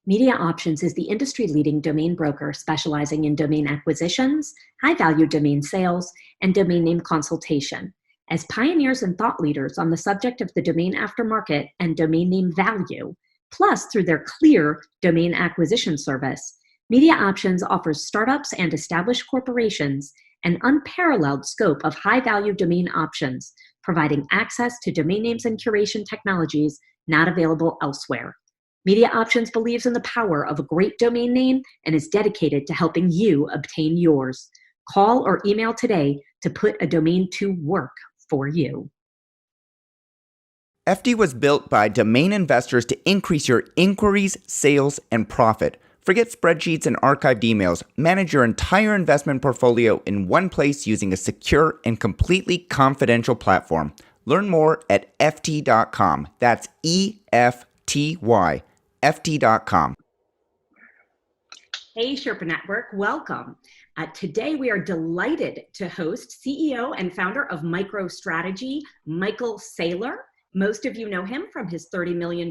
Media Options is the industry-leading domain broker specializing in domain acquisitions, high-value domain sales, and domain name consultation. As pioneers and thought leaders on the subject of the domain aftermarket and domain name value, plus through their clear domain acquisition service, Media Options offers startups and established corporations an unparalleled scope of high-value domain options, providing access to domain names and curation technologies not available elsewhere. Media Options believes in the power of a great domain name and is dedicated to helping you obtain yours. Call or email today to put a domain to work for you. FD was built by domain investors to increase your inquiries, sales, and profit. Forget spreadsheets and archived emails. Manage your entire investment portfolio in one place using a secure and completely confidential platform. Learn more at FT.com. That's EFTY. FT.com. Hey, Sherpa Network, welcome. Today we are delighted to host CEO and founder of MicroStrategy, Michael Saylor. Most of you know him from his $30 million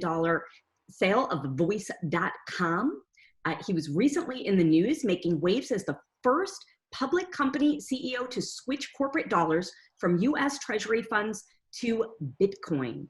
sale of Voice.com. He was recently in the news making waves as the first public company CEO to switch corporate dollars from US Treasury funds to Bitcoin.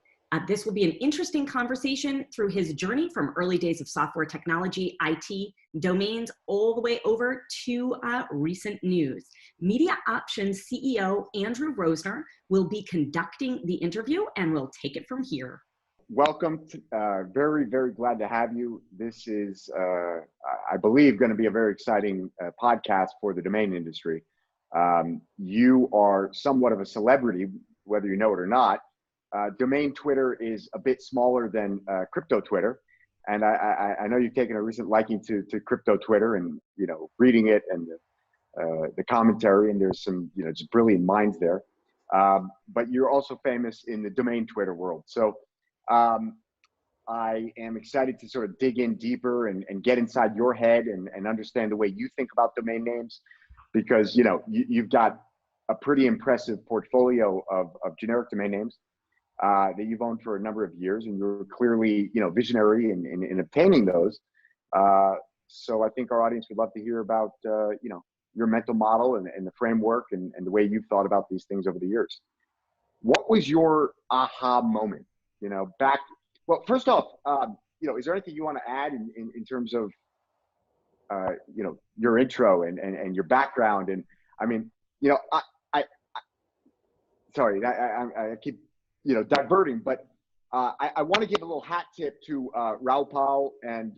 This will be an interesting conversation through his journey from early days of software technology, IT, domains, all the way over to recent news. Media Options CEO Andrew Rosner will be conducting the interview and we'll take it from here. Welcome. Very, very glad to have you. This is, I believe, going to be a very exciting podcast for the domain industry. You are somewhat of a celebrity, whether you know it or not. Domain Twitter is a bit smaller than crypto Twitter. And I know you've taken a recent liking to crypto Twitter and, reading it and the commentary, and there's some, just brilliant minds there. But you're also famous in the domain Twitter world. So I am excited to sort of dig in deeper and get inside your head and understand the way you think about domain names, because, you've got a pretty impressive portfolio of generic domain names that you've owned for a number of years, and you're clearly, visionary in obtaining those. So I think our audience would love to hear about, your mental model and the framework and the way you've thought about these things over the years. What was your aha moment? Well, first off, is there anything you want to add in terms of, your intro and your background? And I mean, sorry, I keep, diverting, but I want to give a little hat tip to Raul and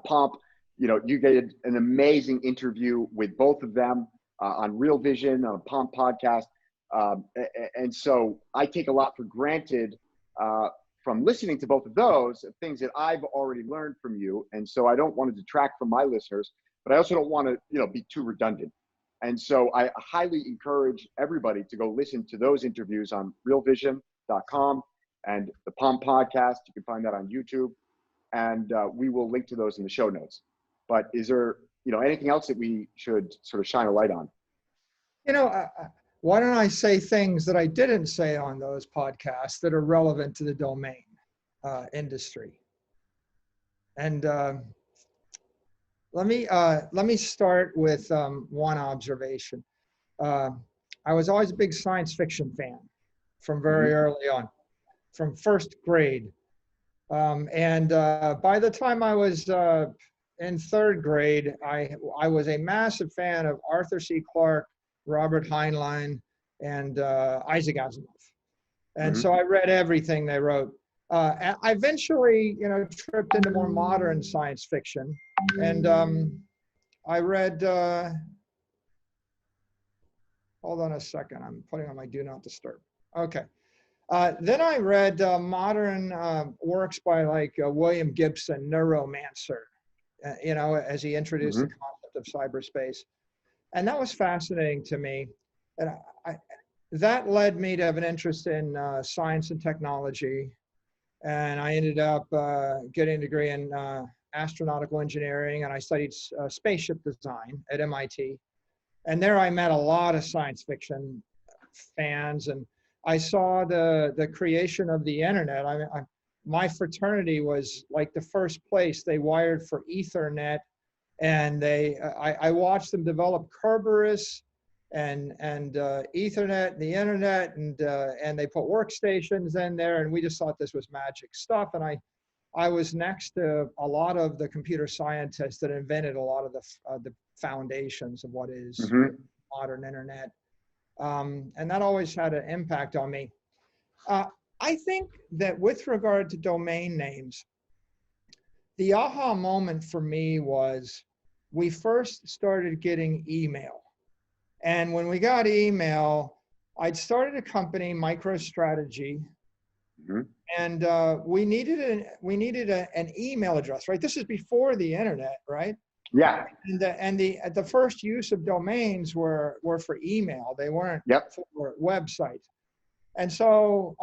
Pomp. You did an amazing interview with both of them on Real Vision, on Pomp podcast. And so I take a lot for granted from listening to both of those things that I've already learned from you. And so I don't want to detract from my listeners, but I also don't want to, be too redundant. And so I highly encourage everybody to go listen to those interviews on realvision.com and the Pomp podcast. You can find that on YouTube, and we will link to those in the show notes. But is there, anything else that we should sort of shine a light on? Why don't I say things that I didn't say on those podcasts that are relevant to the domain industry? And let me start with one observation. I was always a big science fiction fan from very early on, from first grade. And by the time I was in third grade, I was a massive fan of Arthur C. Clarke, Robert Heinlein, and Isaac Asimov. And so I read everything they wrote. I eventually, tripped into more modern science fiction. And I read, hold on a second, I'm putting on my do not disturb. Okay. Then I read modern works by like William Gibson, Neuromancer, as he introduced the concept of cyberspace. And that was fascinating to me. And that led me to have an interest in science and technology. And I ended up getting a degree in astronautical engineering, and I studied spaceship design at MIT. And there I met a lot of science fiction fans, and I saw the creation of the internet. my fraternity was like the first place they wired for Ethernet, and I watched them develop Kerberos and Ethernet and the internet, and they put workstations in there, and we just thought this was magic stuff. And I was next to a lot of the computer scientists that invented a lot of the foundations of what is modern internet. And that always had an impact on me. I think that with regard to domain names, the aha moment for me was we first started getting email. And when we got email, I'd started a company, MicroStrategy, and we needed an email address, right? This is before the internet, right? Yeah. And the first use of domains were for email. They weren't for websites. And so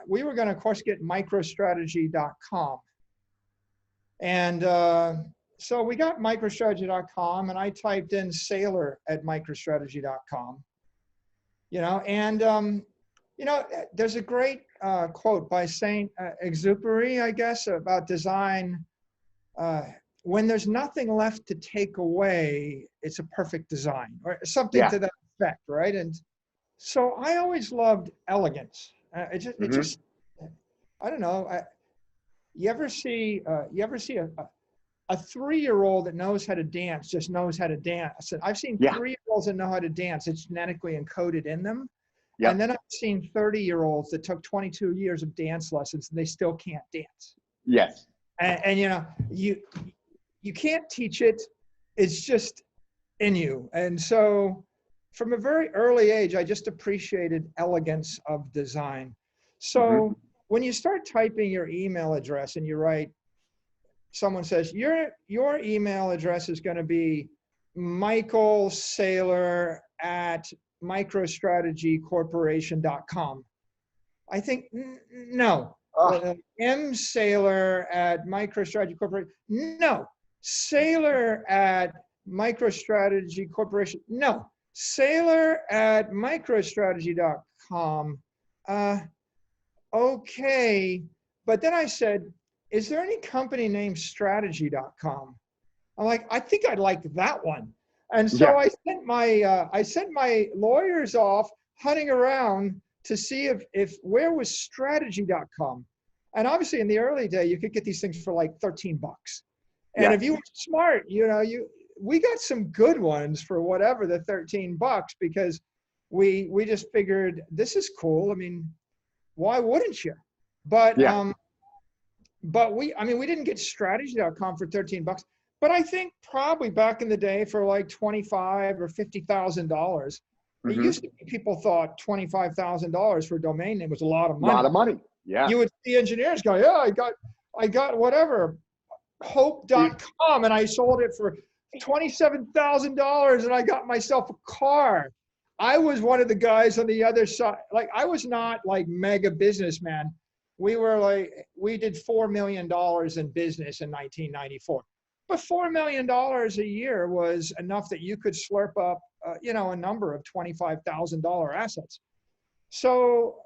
we were going to, of course, get microstrategy.com. And so we got microstrategy.com, and I typed in Saylor at microstrategy.com. There's a great quote by Saint-Exupéry, I guess, about design. When there's nothing left to take away, it's a perfect design, or something to that effect, right? And so I always loved elegance. It just, I don't know. You ever see a 3-year-old that knows how to dance just knows how to dance? I've seen 3-year-olds that know how to dance. It's genetically encoded in them. And then I've seen 30-year-olds that took 22 years of dance lessons and they still can't dance. Yes. And you can't teach it. It's just in you. And so from a very early age, I just appreciated elegance of design. So when you start typing your email address and you write, someone says, your email address is going to be Michael Saylor at microstrategycorporation.com. I think, no. M. Saylor at MicroStrategy Corporation. No. Saylor at MicroStrategy Corporation. No. Saylor at microstrategy.com. Okay. But then I said, is there any company named strategy.com? I'm like, I think I'd like that one. And so I sent my lawyers off hunting around to see if where was strategy.com. And obviously in the early day, you could get these things for like $13. And if you were smart, we got some good ones for whatever the $13, because we just figured this is cool. I mean, why wouldn't you? But we didn't get strategy.com for $13. But I think probably back in the day for like $25,000 or $50,000, it used to be people thought $25,000 for a domain name was a lot of money. A lot of money. Yeah. You would see engineers go, yeah, I got whatever, hope.com, and I sold it for $27,000 and I got myself a car. I was one of the guys on the other side. Like, I was not like mega businessman. We did $4 million in business in 1994. But $4 million a year was enough that you could slurp up, a number of $25,000 assets. So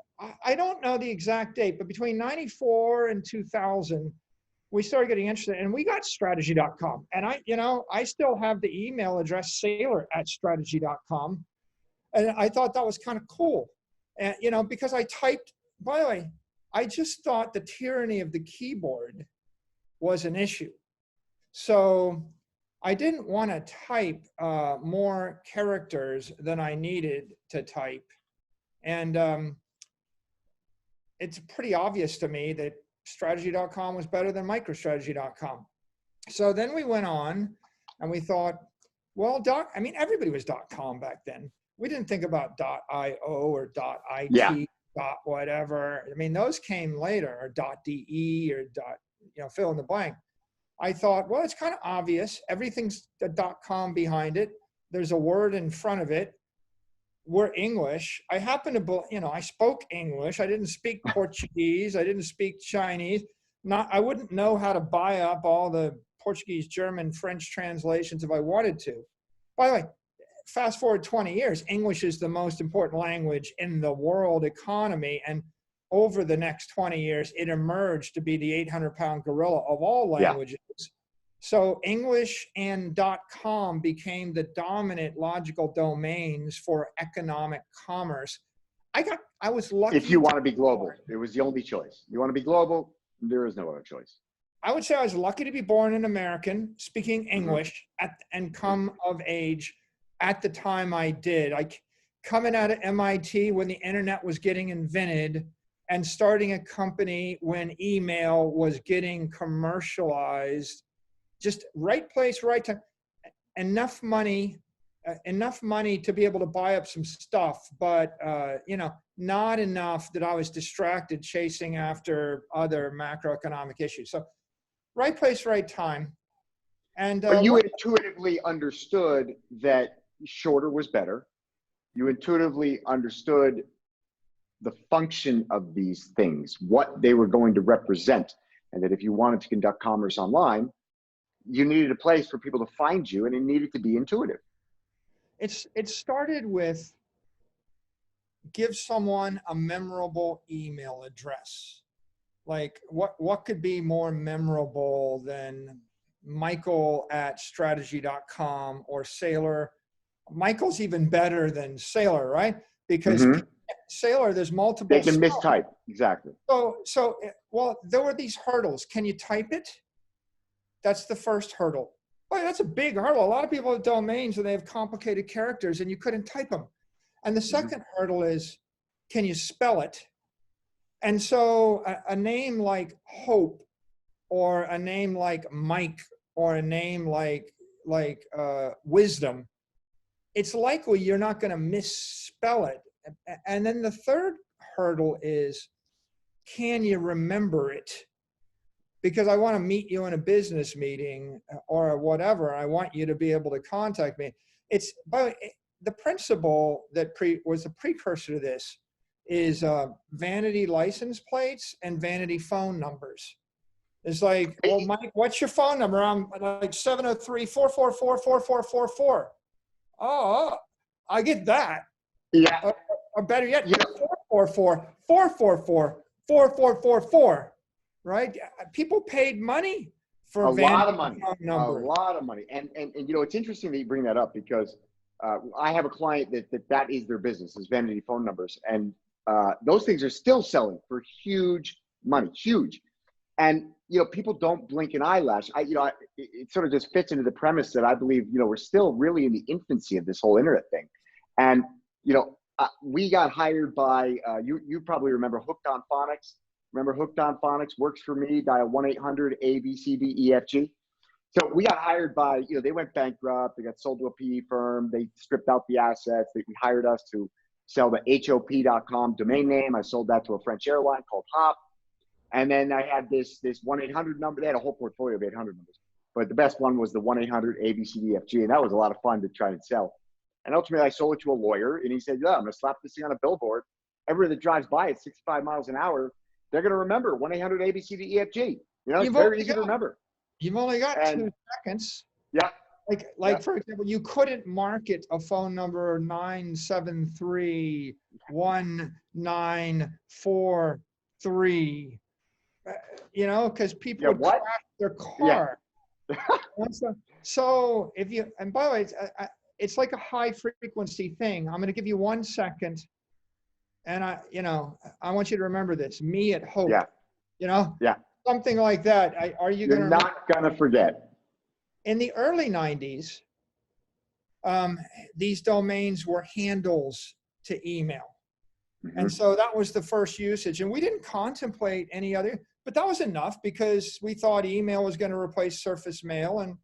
I don't know the exact date, but between 94 and 2000, we started getting interested, and we got strategy.com. And I still have the email address Saylor at strategy.com. And I thought that was kind of cool. And, because I typed, by the way, I just thought the tyranny of the keyboard was an issue. So I didn't want to type more characters than I needed to type. And it's pretty obvious to me that strategy.com was better than microstrategy.com. So then we went on and we thought, well, everybody was .com back then. We didn't think about .io or .it, .whatever. I mean, those came later, or .de or fill in the blank. I thought, well, it's kind of obvious. Everything's a .com behind it. There's a word in front of it. We're English. I happen to, I spoke English. I didn't speak Portuguese. I didn't speak Chinese. I wouldn't know how to buy up all the Portuguese, German, French translations if I wanted to. By the way, fast forward 20 years, English is the most important language in the world economy. And over the next 20 years, it emerged to be the 800-pound gorilla of all languages. So English and .com became the dominant logical domains for economic commerce. I was lucky. If you want to be global, it was the only choice. You want to be global, there is no other choice. I would say I was lucky to be born an American, speaking English, and come of age at the time I did. Coming out of MIT when the internet was getting invented, and starting a company when email was getting commercialized. Just right place, right time. Enough money to be able to buy up some stuff, but not enough that I was distracted chasing after other macroeconomic issues. So right place, right time. And but you intuitively understood that shorter was better. You intuitively understood the function of these things, what they were going to represent, and that if you wanted to conduct commerce online, you needed a place for people to find you, and it needed to be intuitive. It started with give someone a memorable email address. Like what could be more memorable than Michael@strategy.com or Saylor? Michael's even better than Saylor, right? Because Saylor, there's multiple. They can mistype, exactly. So, well, there were these hurdles. Can you type it? That's the first hurdle. Oh, that's a big hurdle. A lot of people have domains and they have complicated characters and you couldn't type them. And the second hurdle is, can you spell it? And so a name like Hope, or a name like Mike, or a name like Wisdom, it's likely you're not going to misspell it. And then the third hurdle is, can you remember it? Because I want to meet you in a business meeting or whatever. I want you to be able to contact me. But the principle that was the precursor to this is vanity license plates and vanity phone numbers. It's like, well, Mike, what's your phone number? I'm like 703-444-4444. Oh, I get that. Yeah. Or better yet, 444-444-4444. Right? People paid money for a lot of money. A lot of money. And it's interesting that you bring that up, because I have a client that is their business, is vanity phone numbers. And those things are still selling for huge money, huge. And, people don't blink an eyelash. It sort of just fits into the premise that I believe, we're still really in the infancy of this whole internet thing. And, we got hired by, you probably remember Hooked on Phonics. Remember Hooked on Phonics? Works for me. Dial 1-800-ABCDEFG. So we got hired by, they went bankrupt. They got sold to a PE firm. They stripped out the assets. They hired us to sell the HOP.com domain name. I sold that to a French airline called Hop. And then I had this 1-800 number. They had a whole portfolio of 800 numbers. But the best one was the 1-800-ABCDEFG. And that was a lot of fun to try and sell. And ultimately, I sold it to a lawyer. And he said, I'm going to slap this thing on a billboard. Everybody that drives by at 65 miles an hour, they're going to remember 1-800-ABCDEFG. It's very easy to remember. You've only got 2 seconds. Yeah. For example, you couldn't market a phone number 973-1943, because people would crash their car. Yeah. So if you, and by the way, it's like a high frequency thing. I'm going to give you 1 second. And I want you to remember this. Me at Hope. Yeah. Something like that. You're not going to forget. In the early 90s, these domains were handles to email. And so that was the first usage. And we didn't contemplate any other, but that was enough because we thought email was going to replace surface mail,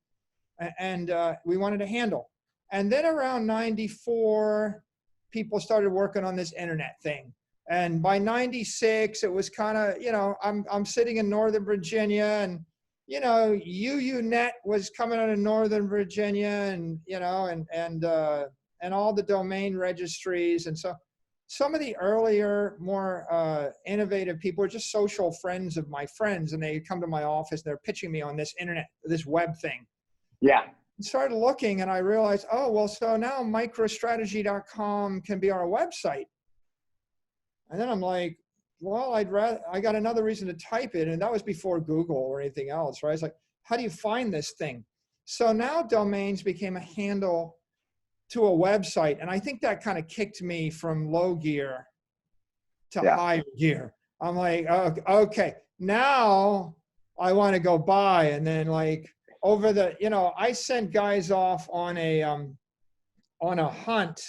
and we wanted a handle. And then around 94, people started working on this internet thing. And by 96, it was kind of, I'm sitting in Northern Virginia, and, UUNet was coming out of Northern Virginia, and, and all the domain registries. And so some of the earlier, more innovative people were just social friends of my friends, and they'd come to my office, they're pitching me on this internet, this web thing. Yeah. Started looking, and I realized, so now microstrategy.com can be our website. And then I'm like, well, I got another reason to type it. And that was before Google or anything else, right? It's like, how do you find this thing? So now domains became a handle to a website. And I think that kind of kicked me from low gear to higher gear. I'm like, okay, now I want to go buy. And then like over the, you know, I sent guys off on a hunt,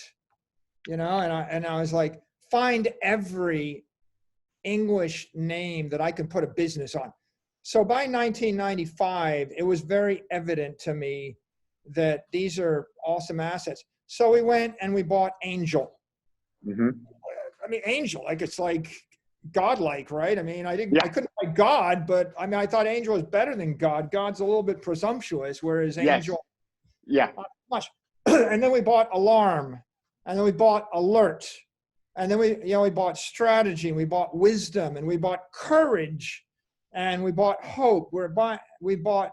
you know, and I was like, find every English name that I can put a business on. So by 1995, it was very evident to me that these are awesome assets. So we went and we bought Angel. Mm-hmm. I mean, Angel, like it's like godlike, right? I mean, I couldn't buy God, but I mean, I thought Angel was better than God. God's a little bit presumptuous, whereas Angel, not much. And then we bought Alarm, and then we bought Alert, and then we bought Strategy, and we bought Wisdom, and we bought Courage, and we bought Hope. We bought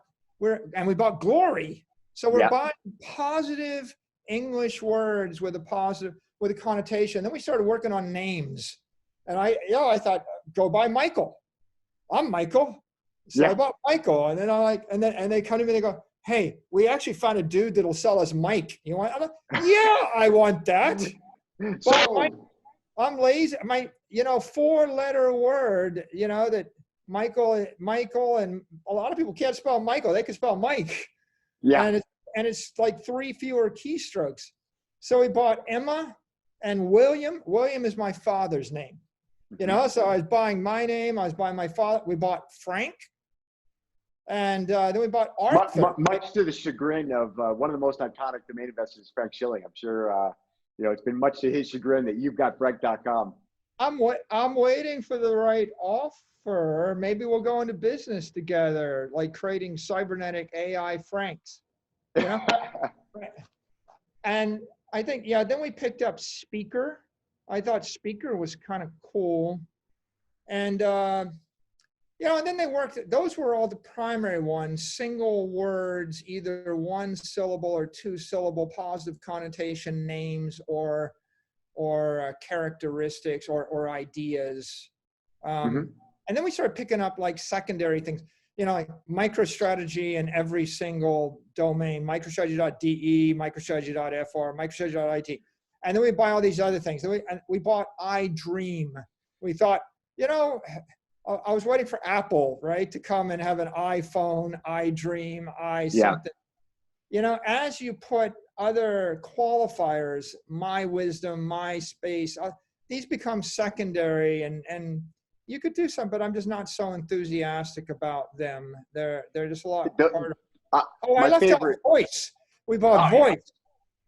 Glory. So we're buying positive English words with a connotation. Then we started working on names, and I thought, go buy Michael. I'm Michael, so I bought Michael, and then and they come to me, they go, hey, we actually found a dude that'll sell us Mike. You want? I'm like, yeah, I want that. But I'm lazy. My 4-letter word, that Michael, and a lot of people can't spell Michael. They can spell Mike. Yeah. And it's like 3 fewer keystrokes. So we bought Emma and William. William is my father's name. So I was buying my name. I was buying my father. We bought Frank. And then we bought Arthur. Much to the chagrin of one of the most iconic domain investors, Frank Schilling. I'm sure, it's been much to his chagrin that you've got Frank.com. I'm waiting for the right offer. Maybe we'll go into business together, like creating cybernetic AI Franks. And I think, then we picked up Speaker. I thought Speaker was kind of cool. And, and then they worked, those were all the primary ones, single words, either 1 syllable or 2 syllable positive connotation names or characteristics or ideas. And then we started picking up like secondary things, like MicroStrategy in every single domain, MicroStrategy.de, MicroStrategy.fr, MicroStrategy.it. And then we buy all these other things. Then we bought iDream. We thought, I was waiting for Apple, right, to come and have an iPhone, iDream, something. As you put other qualifiers, my wisdom, my space, these become secondary, and you could do some, but I'm just not so enthusiastic about them. They're just a lot harder. I left out Voice. We bought Voice.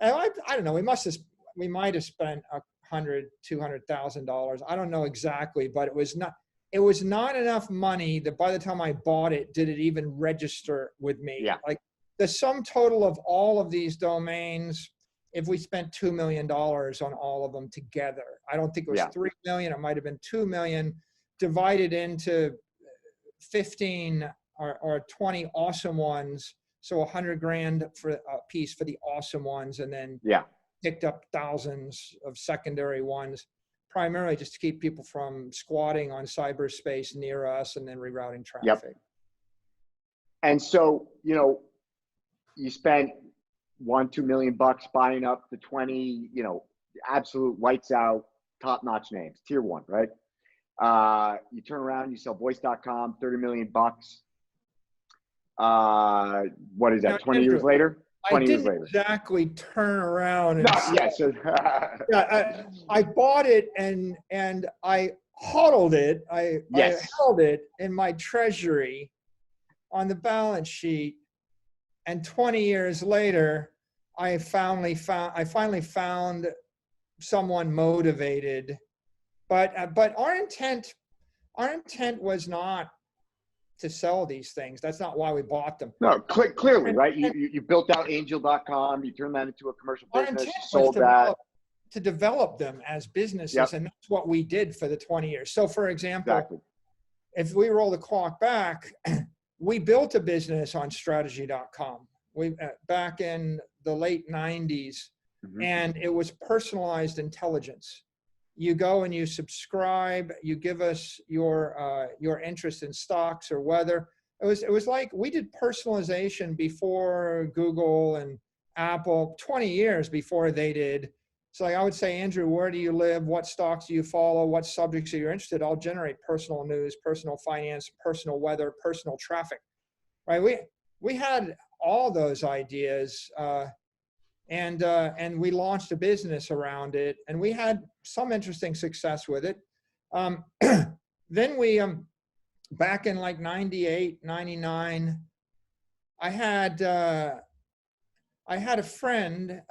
And I don't know. We might have spent $100,000-$200,000. I don't know exactly, but it was not enough money that by the time I bought it, did it even register with me? Yeah. Like the sum total of all of these domains, if we spent $2 million on all of them together, I don't think it was 3 million. It might have been 2 million divided into 15 or 20 awesome ones. So $100,000 for a piece for the awesome ones. And then picked up thousands of secondary ones, primarily just to keep people from squatting on cyberspace near us and then rerouting traffic. And so, you spent $1-2 million buying up the 20, absolute lights out, top notch names, tier 1, right? You turn around, you sell voice.com, $30 million. What is that? 20 years later? 20 years later. Exactly turn around. And I bought it and I hodled it. I held it in my treasury on the balance sheet. And 20 years later, I finally found someone motivated. But our intent was not to sell these things. That's not why we bought them. No, clearly, right? You built out angel.com, you turned that into a commercial business, you sold that. To develop them as businesses, and that's what we did for the 20 years. So for example, if we roll the clock back, we built a business on strategy.com. We back in the late 90s, and it was personalized intelligence. you go and you subscribe, you give us your interest in stocks or weather. It was like we did personalization before Google and Apple, 20 years before they did. So like I would say, Andrew, where do you live? What stocks do you follow? What subjects are you interested in? I'll generate personal news, personal finance, personal weather, personal traffic, right? We had all those ideas, and we launched a business around it, and we had some interesting success with it. Then we, back in like 98, 99, I had a friend,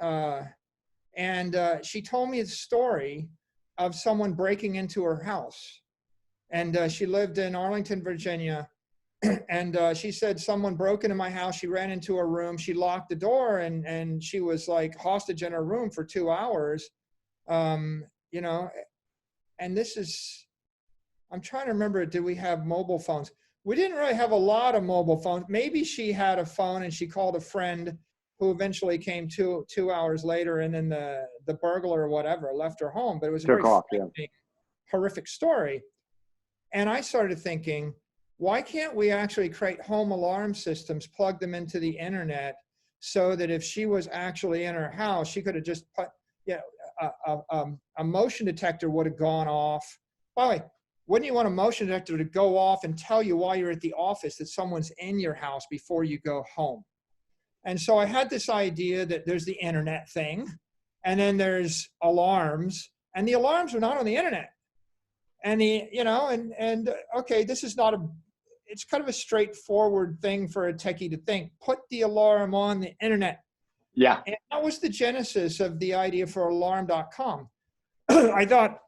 and she told me the story of someone breaking into her house. And she lived in Arlington, Virginia. And she said, someone broke into my house. She ran into her room. She locked the door, and she was like hostage in her room for 2 hours. You know, and this is, I'm trying to remember, did we have mobile phones? We didn't really have a lot of mobile phones. Maybe she had a phone and she called a friend who eventually came 2 hours later, and then the burglar or whatever left her home. But it was a very horrific story. And I started thinking, why can't we actually create home alarm systems, plug them into the internet, so that if she was actually in her house, she could have just put, you know, a motion detector would have gone off. By the way, wouldn't you want a motion detector to go off and tell you while you're at the office that someone's in your house before you go home? And so I had this idea that there's the internet thing, and then there's alarms, and the alarms are not on the internet. And okay, this is not it's kind of a straightforward thing for a techie to think. Put the alarm on the internet. Yeah. And that was the genesis of the idea for alarm.com. I thought,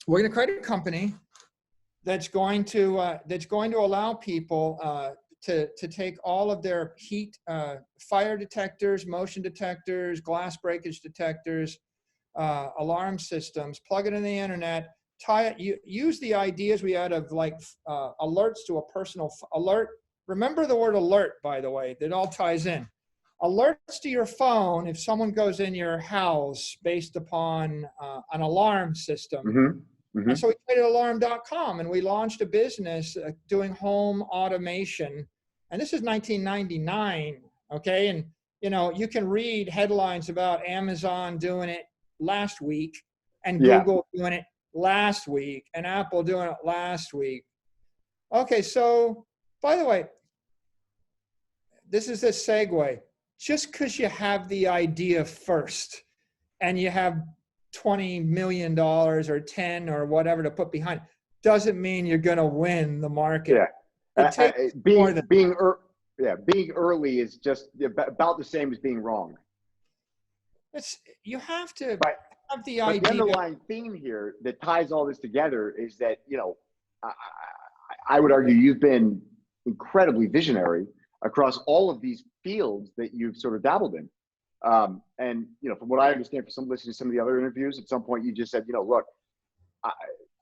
we're going to create a company that's going to allow people to take all of their heat, fire detectors, motion detectors, glass breakage detectors, alarm systems, plug it in the internet, tie it, use the ideas we had of like alerts to a personal alert. Remember the word alert, by the way, that all ties in. Alerts to your phone if someone goes in your house based upon an alarm system. Mm-hmm. Mm-hmm. And so we created alarm.com, and we launched a business doing home automation. And this is 1999, okay? And, you know, you can read headlines about Amazon doing it last week, and Google doing it last week, and Apple doing it last week. Okay, so, by the way, this is a segue. Just because you have the idea first, and you have $20 million or 10 or whatever to put behind it, doesn't mean you're going to win the market. Yeah. Being early is just about the same as being wrong. You have to have the idea. idea. But the underlying theme here that ties all this together is that, you know, I would argue you've been incredibly visionary across all of these fields that you've sort of dabbled in. And, you know, from what I understand, for some listening to some of the other interviews, at some point you just said, you know, look,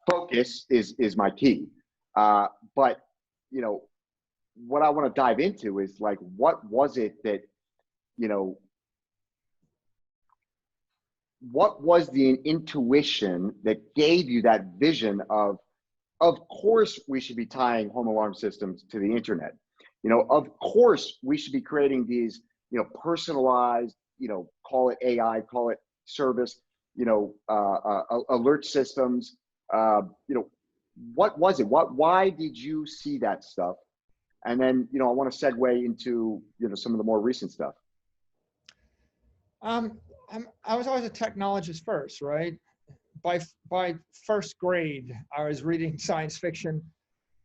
focus is my key. But, you know, what I want to dive into is like, what was it that, you know, what was the intuition that gave you that vision of course we should be tying home alarm systems to the internet. You know, of course we should be creating these, you know, personalized, you know, call it AI, call it service, you know, alert systems. You know, what was it? Why did you see that stuff? And then, you know, I want to segue into, you know, some of the more recent stuff. I was always a technologist first, right? By first grade, I was reading science fiction.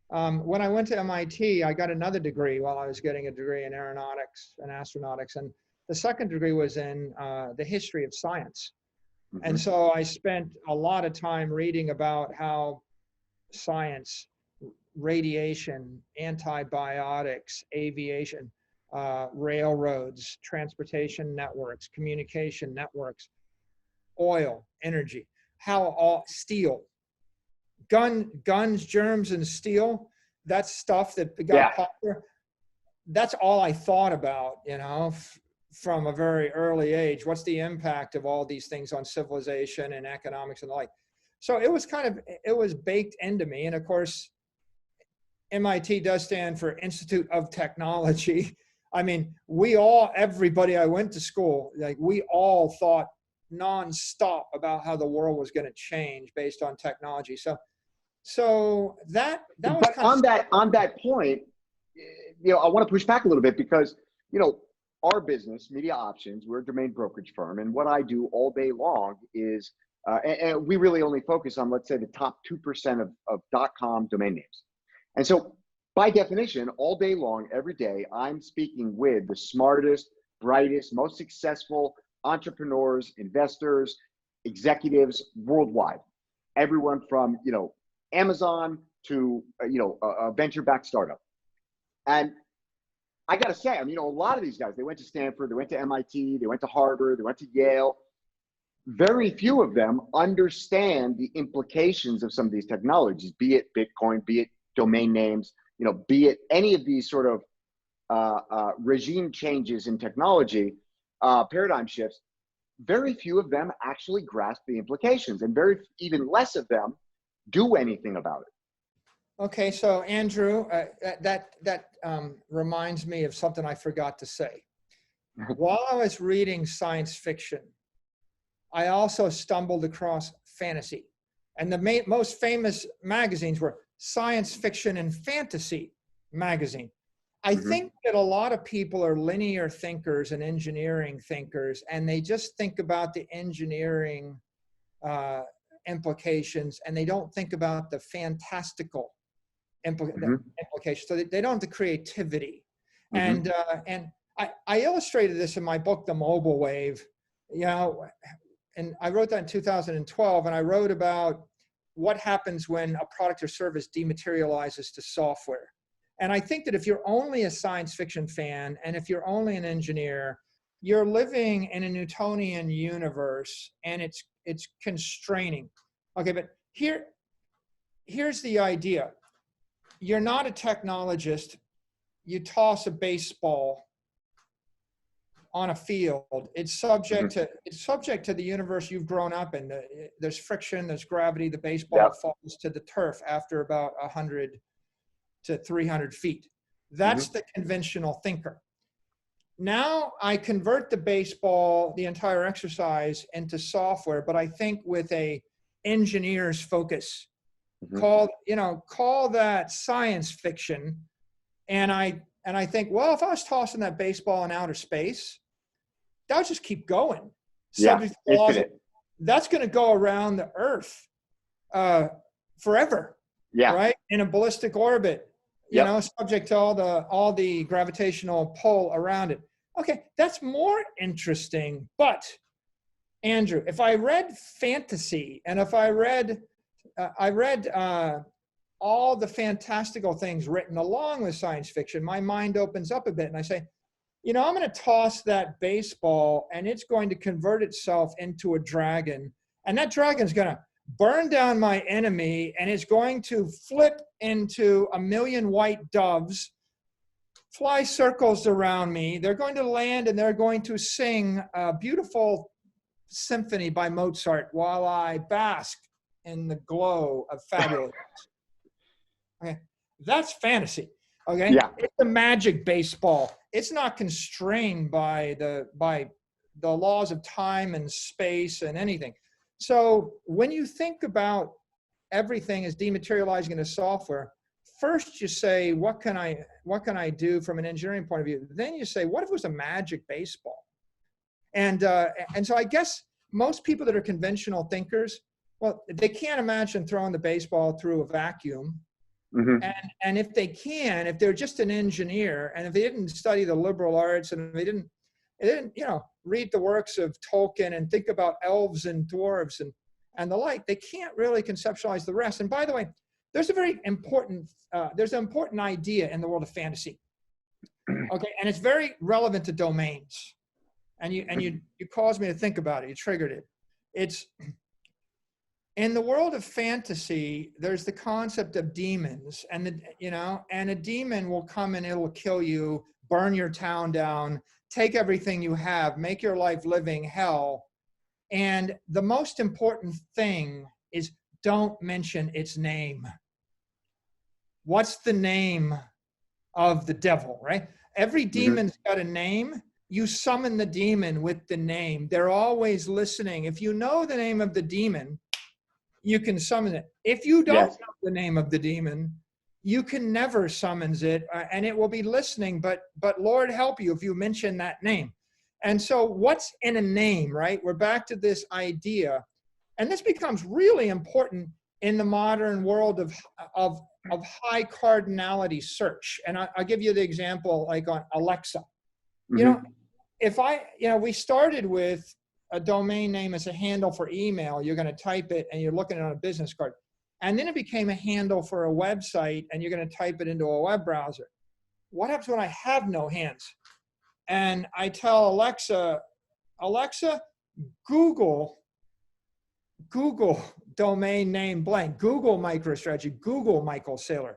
When I went to MIT, I got another degree while I was getting a degree in aeronautics and astronautics. And the second degree was in the history of science. Mm-hmm. And so I spent a lot of time reading about how science, radiation, antibiotics, aviation, railroads, transportation networks, communication networks, oil, energy, how all steel, guns, germs, and steel, that's stuff that got popular. That's all I thought about, you know, from a very early age. What's the impact of all these things on civilization and economics and the like? So it was it was baked into me. And of course, MIT does stand for Institute of Technology. I mean, everybody I went to school, like we all thought nonstop about how the world was going to change based on technology. So that was But kind of on that point, I want to push back a little bit because, our business, Media Options, we're a domain brokerage firm. And what I do all day long is, and we really only focus on, let's say, the top 2% of .com domain names. And so by definition, all day long, every day, I'm speaking with the smartest, brightest, most successful entrepreneurs, investors, executives worldwide. Everyone from, Amazon to, a venture-backed startup. And I got to say, a lot of these guys, they went to Stanford, they went to MIT, they went to Harvard, they went to Yale. Very few of them understand the implications of some of these technologies, be it Bitcoin, be it domain names, be it any of these sort of regime changes in technology, paradigm shifts. Very few of them actually grasp the implications, and even less of them do anything about it. Okay, so Andrew, that reminds me of something I forgot to say. While I was reading science fiction, I also stumbled across fantasy. And the most famous magazines were Science Fiction and Fantasy magazine. I think that a lot of people are linear thinkers and engineering thinkers, and they just think about the engineering implications, and they don't think about the fantastical implications. So they don't have the creativity. And I illustrated this in my book, The Mobile Wave, and I wrote that in 2012, and I wrote about what happens when a product or service dematerializes to software. And I think that if you're only a science fiction fan, and if you're only an engineer, you're living in a Newtonian universe, and it's constraining. Okay, but here's the idea. You're not a technologist. You toss a baseball on a field. It's subject to the universe you've grown up in. There's friction, there's gravity. The baseball falls to the turf after about 100 to 300 feet. That's the conventional thinker. Now I convert the baseball, the entire exercise, into software, but I think with a engineer's focus. Call that science fiction. And I think, well, if I was tossing that baseball in outer space, that would just keep going. Subject to the laws, that's going to go around the Earth forever. Right? In a ballistic orbit, subject to all the gravitational pull around it. Okay, that's more interesting. But Andrew, if I read fantasy, and if I read all the fantastical things written along with science fiction, my mind opens up a bit, and I say, I'm going to toss that baseball, and it's going to convert itself into a dragon, and that dragon's going to burn down my enemy, and it's going to flip into a million white doves, fly circles around me. They're going to land, and they're going to sing a beautiful symphony by Mozart while I bask in the glow of fabulous. Okay, that's fantasy. Okay, it's a magic baseball. It's not constrained by the laws of time and space and anything. So when you think about everything as dematerializing into software, first you say, what can I do from an engineering point of view? Then you say, what if it was a magic baseball? And so I guess most people that are conventional thinkers, well, they can't imagine throwing the baseball through a vacuum. And if if they're just an engineer, and if they didn't study the liberal arts, and if they didn't read the works of Tolkien and think about elves and dwarves and the like, they can't really conceptualize the rest. And by the way, there's an important idea in the world of fantasy. Okay, and it's very relevant to domains. And you caused me to think about it. You triggered it. It's in the world of fantasy, there's the concept of demons, and a demon will come and it will kill you, burn your town down, take everything you have, make your life living hell. And the most important thing is don't mention its name. What's the name of the devil, right? Every demon's got a name. You summon the demon with the name. They're always listening. If you know the name of the demon, you can summon it. If you don't know the name of the demon, you can never summons it, and it will be listening, but Lord help you if you mention that name. And so what's in a name, right? We're back to this idea, and this becomes really important in the modern world of high cardinality search. And I'll give you the example like on Alexa. You know, if we started with a domain name as a handle for email, you're going to type it and you're looking at it on a business card. And then it became a handle for a website and you're going to type it into a web browser. What happens when I have no hands? And I tell Alexa, Google domain name blank, Google MicroStrategy, Google Michael Saylor,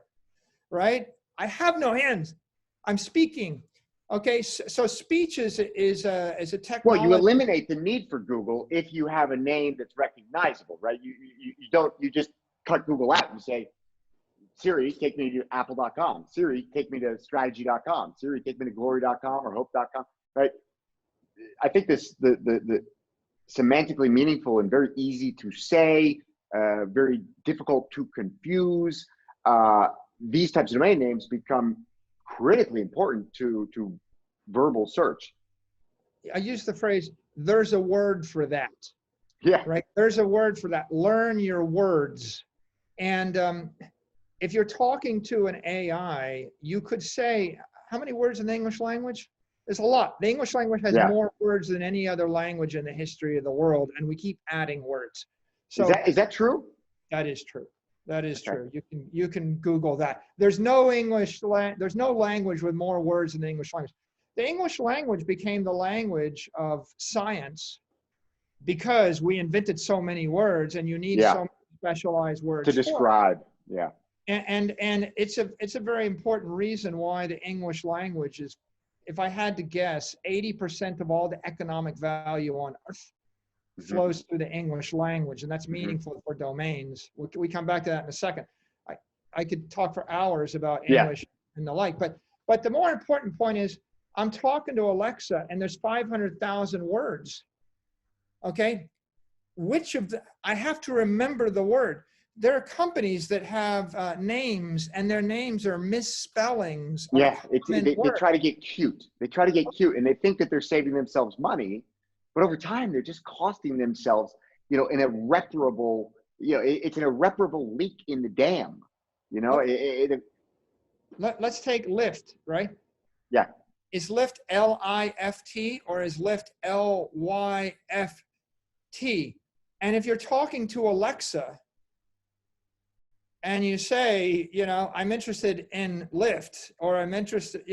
right? I have no hands. I'm speaking. Okay, so speech is a technology. Well, you eliminate the need for Google if you have a name that's recognizable, right? You just cut Google out and say, Siri, take me to apple.com. Siri, take me to strategy.com. Siri, take me to glory.com or hope.com, right? I think the semantically meaningful and very easy to say, very difficult to confuse, these types of domain names become critically important to verbal search. I use the phrase, there's a word for that. Yeah. Right? There's a word for that. Learn your words. And if you're talking to an AI, you could say, how many words in the English language? There's a lot. The English language has more words than any other language in the history of the world, and we keep adding words. So is that true? That is true. That is true. You can Google that. There's no language with more words than the English language. The English language became the language of science because we invented so many words, and you need so many specialized words to describe. Yeah. And it's a very important reason why the English language is, if I had to guess, 80% of all the economic value on earth flows through the English language, and that's meaningful for domains. We come back to that in a second. I could talk for hours about English and the like, but the more important point is, I'm talking to Alexa and there's 500,000 words. Okay, I have to remember the word. There are companies that have names, and their names are misspellings. They try to get cute. They try to get cute, and they think that they're saving themselves money, but over time they're just costing themselves, an irreparable, it's an irreparable leak in the dam. Let's take Lyft, right? Yeah. Is Lyft L-I-F-T or is Lyft L-Y-F-T? And if you're talking to Alexa and you say, I'm interested in Lyft, or I'm interested,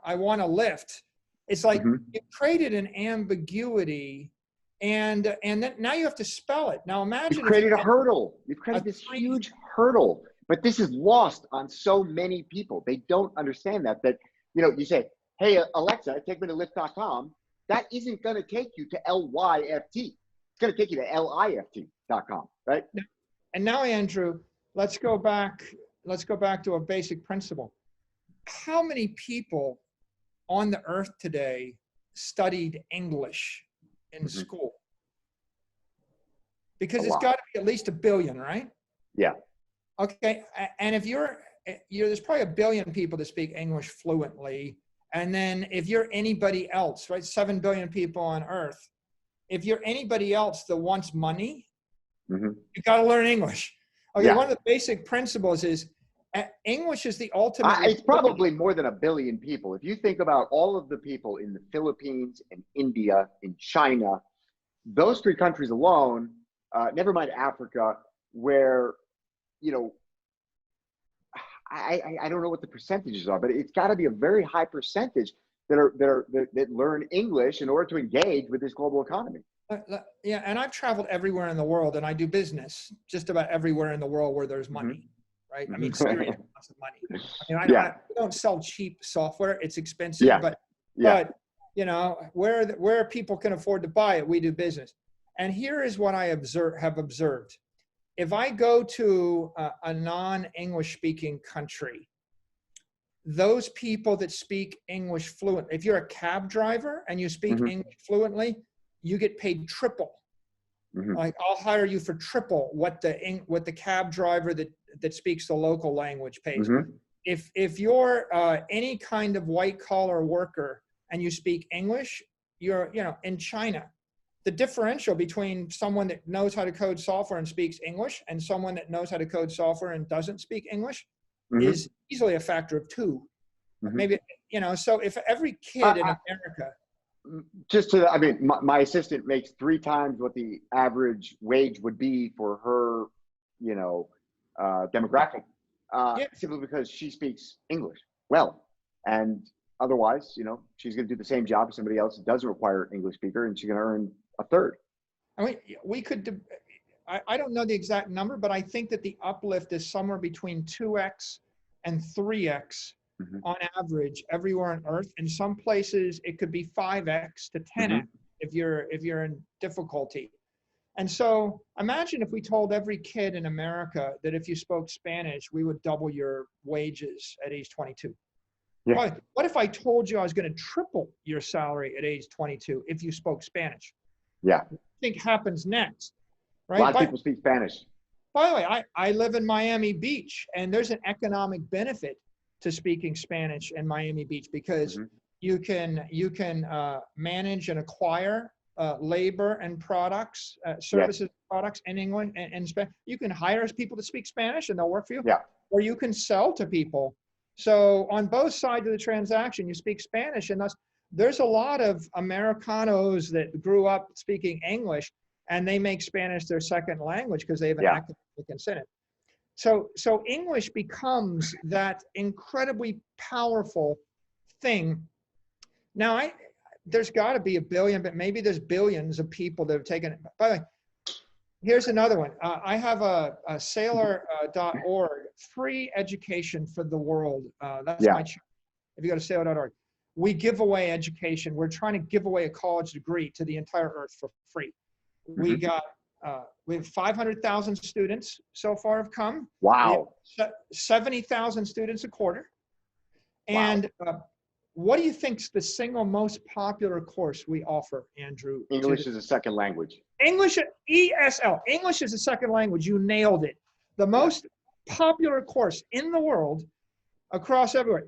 I want a Lyft, it's like you created an ambiguity, and then now you have to spell it. Now imagine you've created a hurdle. You've created this huge hurdle, but this is lost on so many people. They don't understand that you say, hey, Alexa, take me to Lyft.com. That isn't going to take you to L-Y-F-T. It's going to take you to L-I-F-T.com, right? And now, Andrew, let's go back to a basic principle. How many people on the earth today studied English in school? Because it's got to be at least 1 billion, right? Yeah. Okay, and if there's probably 1 billion people that speak English fluently. And then if you're anybody else, right, 7 billion people on earth, if you're anybody else that wants money, you got to learn English. Okay, one of the basic principles is English is the ultimate. It's probably more than 1 billion people. If you think about all of the people in the Philippines, in India, in China, those 3 countries alone, never mind Africa, where, I don't know what the percentages are, but it's got to be a very high percentage that learn English in order to engage with this global economy. Yeah, and I've traveled everywhere in the world, and I do business just about everywhere in the world where there's money, right? I mean, serious amounts of money. I mean, I don't sell cheap software; it's expensive, but where people can afford to buy it, we do business. And here is what I have observed: if I go to a non-English speaking country, those people that speak English fluent, if you're a cab driver and you speak English fluently, you get paid triple. Like I'll hire you for triple what the cab driver that speaks the local language pays. If you're any kind of white collar worker and you speak English, you're, you know, in China, the differential between someone that knows how to code software and speaks English and someone that knows how to code software and doesn't speak English is easily a factor of 2. Maybe, you know, so if every kid in America, just to, I mean, my assistant makes 3 times what the average wage would be for her, you know, demographic, simply because she speaks English well. And otherwise, you know, she's going to do the same job as somebody else that doesn't require an English speaker, and she's going to earn a third. I mean, we could, I don't know the exact number, but I think that the uplift is somewhere between 2x and 3x on average everywhere on Earth. In some places, it could be 5x to 10x if you're in difficulty. And so imagine if we told every kid in America that if you spoke Spanish, we would double your wages at age 22. Yeah. What if I told you I was going to triple your salary at age 22 if you spoke Spanish? Yeah. What do you think happens next? Right? A lot of people speak Spanish. By the way, I live in Miami Beach, and there's an economic benefit to speaking Spanish in Miami Beach because you can manage and acquire labor and products, services, products in England and Spanish. You can hire people to speak Spanish and they'll work for you. Yeah. Or you can sell to people. So on both sides of the transaction, you speak Spanish, and thus there's a lot of Americanos that grew up speaking English and they make Spanish their second language because they have an academic incentive. So English becomes that incredibly powerful thing. Now, there's got to be a billion, but maybe there's billions of people that have taken it. By the way, here's another one. I have a Saylor.org, free education for the world. That's my channel. If you go to Saylor.org, we give away education. We're trying to give away a college degree to the entire earth for free. We have 500,000 students so far have come. Wow. 70,000 students a quarter. And what do you think's the single most popular course we offer, Andrew? English is a second language. English, ESL, English is a second language. You nailed it. The most popular course in the world across everywhere.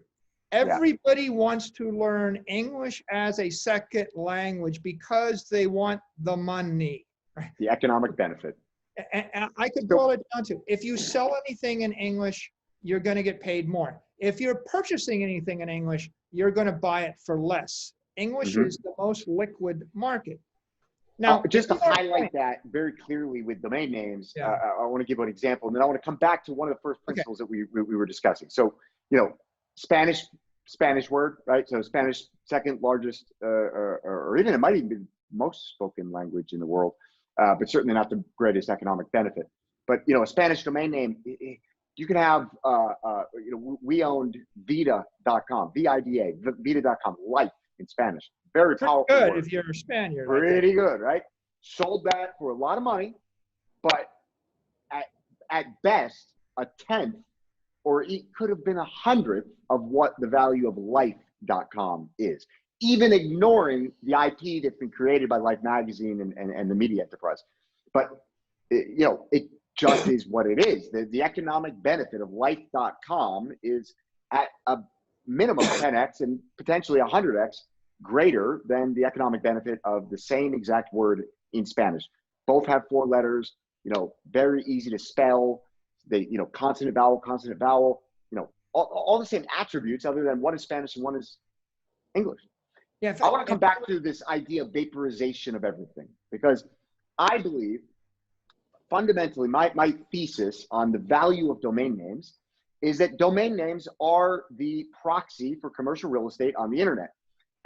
Everybody wants to learn English as a second language because they want the money. The economic benefit. And I could boil it down to, if you sell anything in English, you're going to get paid more. If you're purchasing anything in English, you're going to buy it for less. English is the most liquid market. Now, just to highlight that very clearly with domain names, I want to give an example, and then I want to come back to one of the first principles that we were discussing. So, you know, Spanish word, right? So Spanish, second largest, or even it might even be most spoken language in the world, but certainly not the greatest economic benefit. But, you know, a Spanish domain name, you can have, you know, we owned Vida.com, V-I-D-A, Vida.com, life in Spanish. Very powerful good word. If you're a Spaniard. Pretty good, right? Sold that for a lot of money, but at best, a 10th, or it could have been 100th of what the value of life.com is, even ignoring the IP that's been created by Life Magazine and the media enterprise. But, you know, it just is what it is. The economic benefit of life.com is at a minimum 10x and potentially 100x greater than the economic benefit of the same exact word in Spanish. Both have 4 letters, you know, very easy to spell. They, you know, consonant, vowel, you know, all the same attributes other than one is Spanish and one is English. Yeah, I want to come back to this idea of vaporization of everything, because I believe fundamentally my thesis on the value of domain names is that domain names are the proxy for commercial real estate on the internet.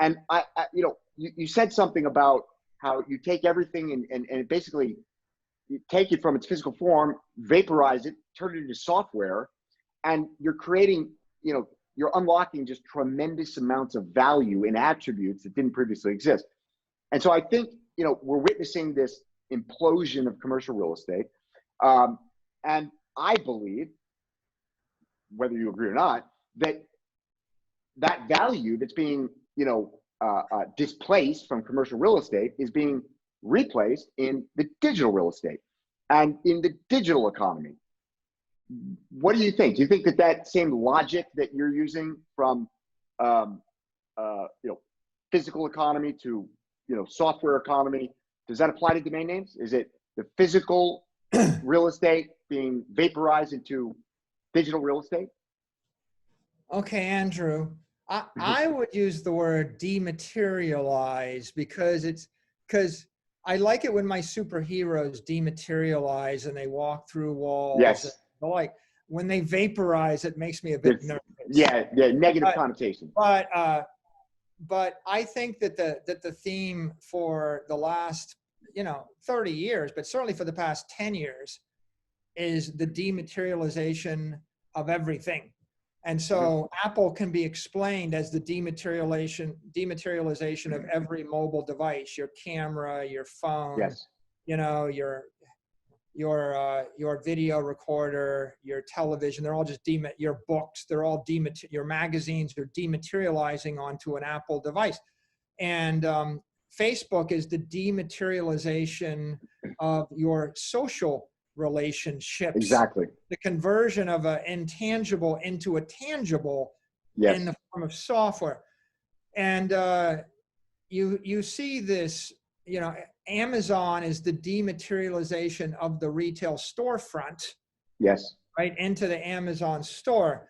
And I you know, you said something about how you take everything and basically you take it from its physical form, vaporize it, turn it into software, and you're creating, you know, you're unlocking just tremendous amounts of value in attributes that didn't previously exist. And so I think, you know, we're witnessing this implosion of commercial real estate. And I believe, whether you agree or not, that value that's being, displaced from commercial real estate is being replaced in the digital real estate and in the digital economy. What do you think? Do you think that same logic that you're using from, physical economy to, software economy, does that apply to domain names? Is it the physical real estate being vaporized into digital real estate? Okay, Andrew, I would use the word dematerialize because I like it when my superheroes dematerialize and they walk through walls. Yes. And like when they vaporize, it makes me a bit nervous. Yeah, negative connotation. But I think that the theme for the last 30 years, but certainly for the past 10 years, is the dematerialization of everything. And so Apple can be explained as the dematerialization of every mobile device, your camera, your phone, yes, your video recorder, your television. They're all just your books. They're all your magazines. They're dematerializing onto an Apple device. And Facebook is the dematerialization of your social relationships. Exactly. The conversion of an intangible into a tangible in the form of software. And you see this, Amazon is the dematerialization of the retail storefront. Yes. Right into the Amazon store.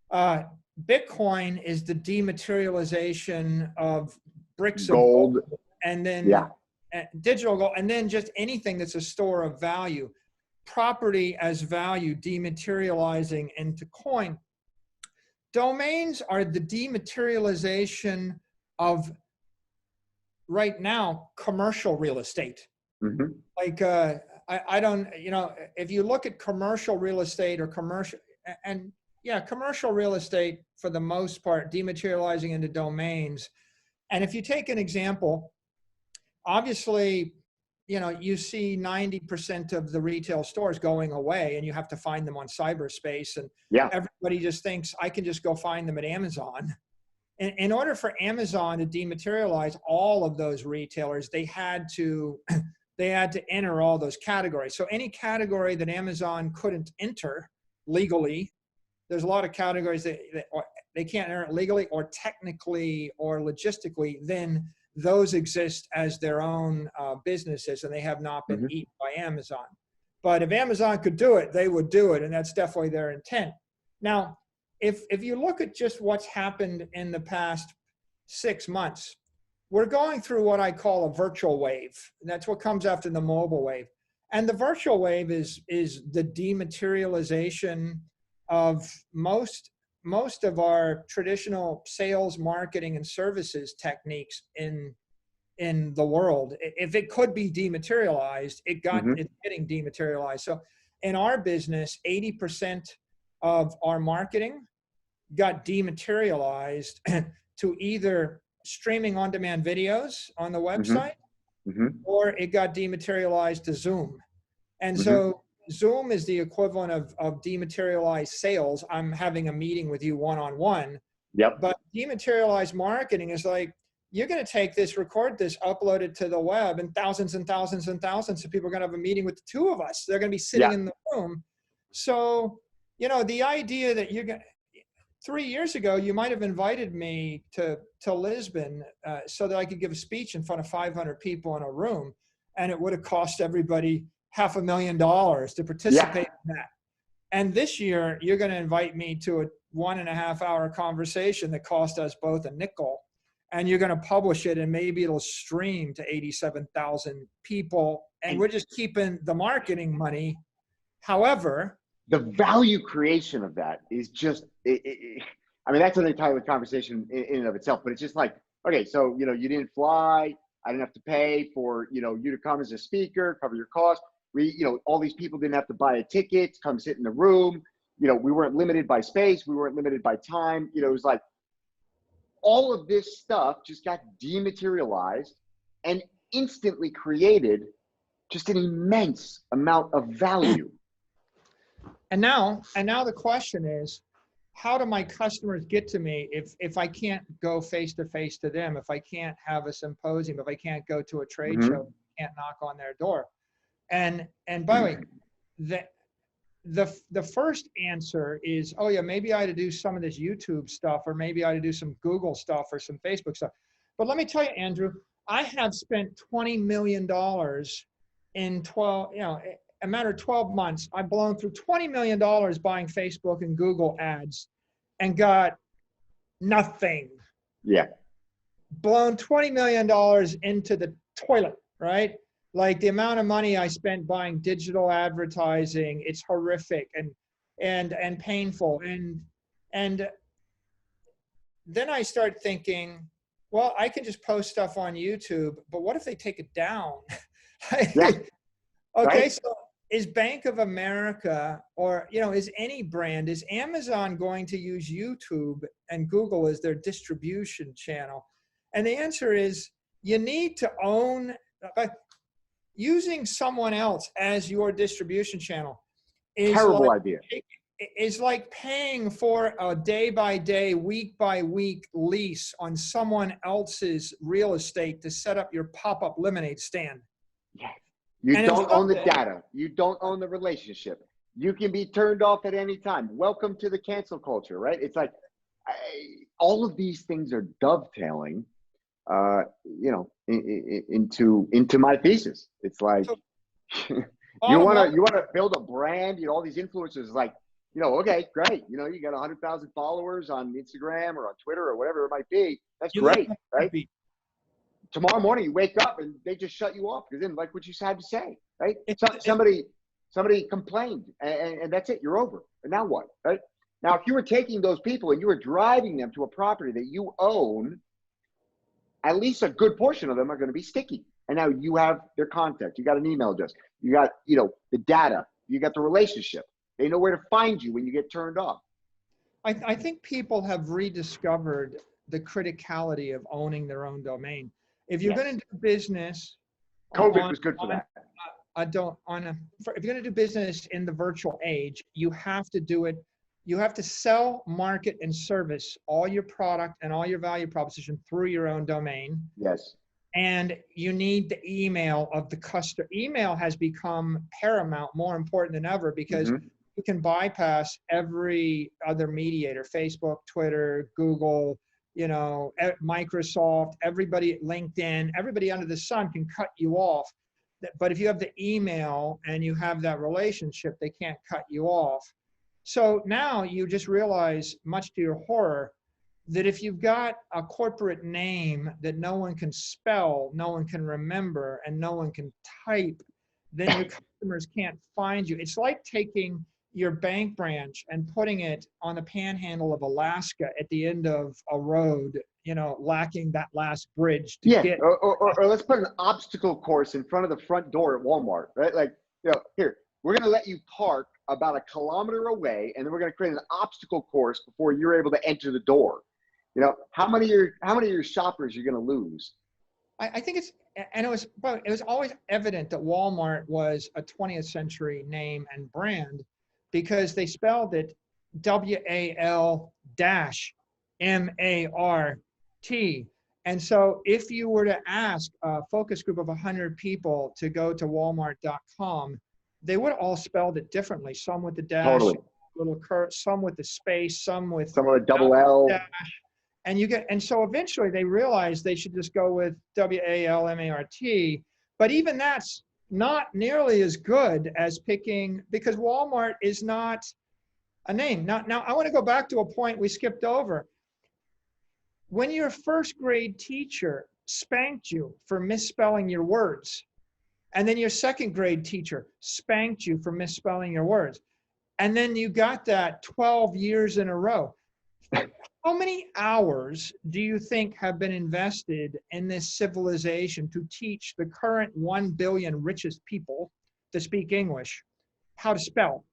Bitcoin is the dematerialization of bricks gold. of gold, and then digital gold, and then just anything that's a store of value. Property as value dematerializing into coin. Domains are the dematerialization of, right now, commercial real estate. Mm-hmm. Like, I don't, if you look at commercial real estate or commercial real estate, for the most part, dematerializing into domains. And if you take an example, obviously, you see 90% of the retail stores going away and you have to find them on cyberspace. And everybody just thinks I can just go find them at Amazon. In order for Amazon to dematerialize all of those retailers, they had to enter all those categories. So any category that Amazon couldn't enter legally, there's a lot of categories that they can't enter legally or technically or logistically, then those exist as their own businesses, and they have not been eaten by Amazon. But if Amazon could do it, they would do it, and that's definitely their intent. Now, if you look at just what's happened in the past 6 months, we're going through what I call a virtual wave. And that's what comes after the mobile wave. And the virtual wave is the dematerialization of most of our traditional sales, marketing, and services techniques in the world. If it could be dematerialized, it's getting dematerialized. So in our business, 80% of our marketing got dematerialized to either streaming on-demand videos on the website, or it got dematerialized to Zoom. And so Zoom is the equivalent of dematerialized sales. I'm having a meeting with you one-on-one. Yep. But dematerialized marketing is like, you're going to take this, record this, upload it to the web, and thousands and thousands and thousands of people are going to have a meeting with the two of us. They're going to be sitting in the room. So, the idea that you're going to, 3 years ago, you might have invited me to Lisbon so that I could give a speech in front of 500 people in a room, and it would have cost everybody $500,000 to participate in that. And this year, you're going to invite me to a 1.5 hour conversation that cost us both a nickel, and you're going to publish it, and maybe it'll stream to 87,000 people, and we're just keeping the marketing money. However, the value creation of that is just, I mean, that's an entire conversation in and of itself, but it's just like, okay, so, you didn't fly. I didn't have to pay for, you to come as a speaker, cover your costs. We, all these people didn't have to buy a ticket, come sit in the room. We weren't limited by space. We weren't limited by time. It was like all of this stuff just got dematerialized and instantly created just an immense amount of value. And now the question is, how do my customers get to me if I can't go face to face to them, if I can't have a symposium, if I can't go to a trade Mm-hmm. show, can't knock on their door? And by the way, the first answer is, oh yeah, maybe I ought to do some of this YouTube stuff, or maybe I ought to do some Google stuff or some Facebook stuff. But let me tell you, Andrew, I have spent $20 million in 12, a matter of 12 months. I've blown through $20 million buying Facebook and Google ads and got nothing. Yeah. Blown $20 million into the toilet, right? Like the amount of money I spent buying digital advertising, it's horrific and painful. And then I start thinking, well, I can just post stuff on YouTube, but what if they take it down? Yeah. Okay, Right. so is Bank of America, or is any brand, is Amazon going to use YouTube and Google as their distribution channel? And the answer is, you need to own, using someone else as your distribution channel Terrible idea. is like paying for a day-by-day, week-by-week lease on someone else's real estate to set up your pop-up lemonade stand. Yeah. You And don't own the data. You don't own the relationship. You can be turned off at any time. Welcome to the cancel culture, right? It's like all of these things are dovetailing, into my thesis. It's like you want to build a brand. All these influencers, like, okay, great. You got 100,000 followers on Instagram or on Twitter or whatever it might be. That's great, right? Tomorrow morning you wake up and they just shut you off because they didn't like what you had to say, right? Somebody complained and that's it. You're over. And now what, right? Now, if you were taking those people and you were driving them to a property that you own, at least a good portion of them are going to be sticky. And now you have their contact. You got an email address. You got, the data. You got the relationship. They know where to find you when you get turned off. I think people have rediscovered the criticality of owning their own domain. If you're going to do business, COVID was good for that. If you're going to do business in the virtual age, you have to do it. You have to sell, market, and service all your product and all your value proposition through your own domain. Yes. And you need the email of the customer. Email has become paramount, more important than ever, because you can bypass every other mediator: Facebook, Twitter, Google, Microsoft, everybody, LinkedIn, everybody under the sun can cut you off. But if you have the email and you have that relationship, they can't cut you off. So now you just realize, much to your horror, that if you've got a corporate name that no one can spell, no one can remember, and no one can type, then your customers can't find you. It's like taking your bank branch and putting it on the panhandle of Alaska at the end of a road, lacking that last bridge to get. Or let's put an obstacle course in front of the front door at Walmart, right? Like, here, we're going to let you park about 1 kilometer away, and then we're going to create an obstacle course before you're able to enter the door. How many of your shoppers you're going to lose? I think it was always evident that Walmart was a 20th century name and brand, because they spelled it WAL-MART. And so if you were to ask a focus group of 100 people to go to walmart.com, they would have all spelled it differently. Some with the dash, totally. Little curve, some with the space, some with double L. Dash. And so eventually they realized they should just go with WALMART. But even that's not nearly as good as picking, because Walmart is not a name. Now I want to go back to a point we skipped over. When your first grade teacher spanked you for misspelling your words, and then your second grade teacher spanked you for misspelling your words, and then you got that 12 years in a row, how many hours do you think have been invested in this civilization to teach the current 1 billion richest people to speak English how to spell?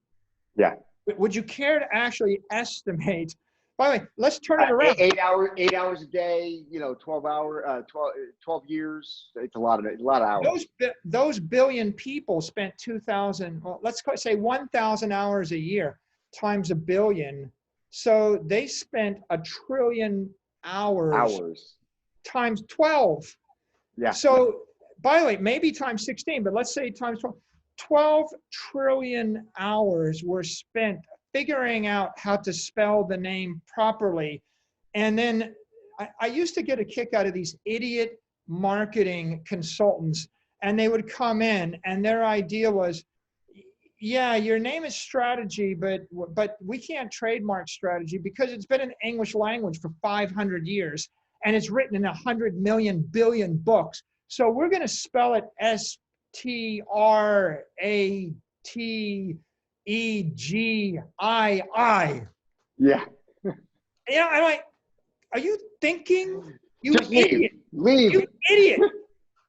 Yeah. Would you care to actually estimate By the way, let's turn it around. 8 hours a day, 12 years. It's a lot of hours. Those billion people spent 2,000, well, let's say 1,000 hours a year times a billion. So they spent 1 trillion hours times 12. Yeah. So by the way, maybe times 16, but let's say times 12. 12 trillion hours were spent figuring out how to spell the name properly. And then I used to get a kick out of these idiot marketing consultants, and they would come in and their idea was, yeah, your name is strategy, but we can't trademark strategy because it's been in the English language for 500 years and it's written in 100 million billion books. So we're going to spell it STRATEGII. Yeah. I'm like, are you thinking? You Just idiot. Leave. You idiot.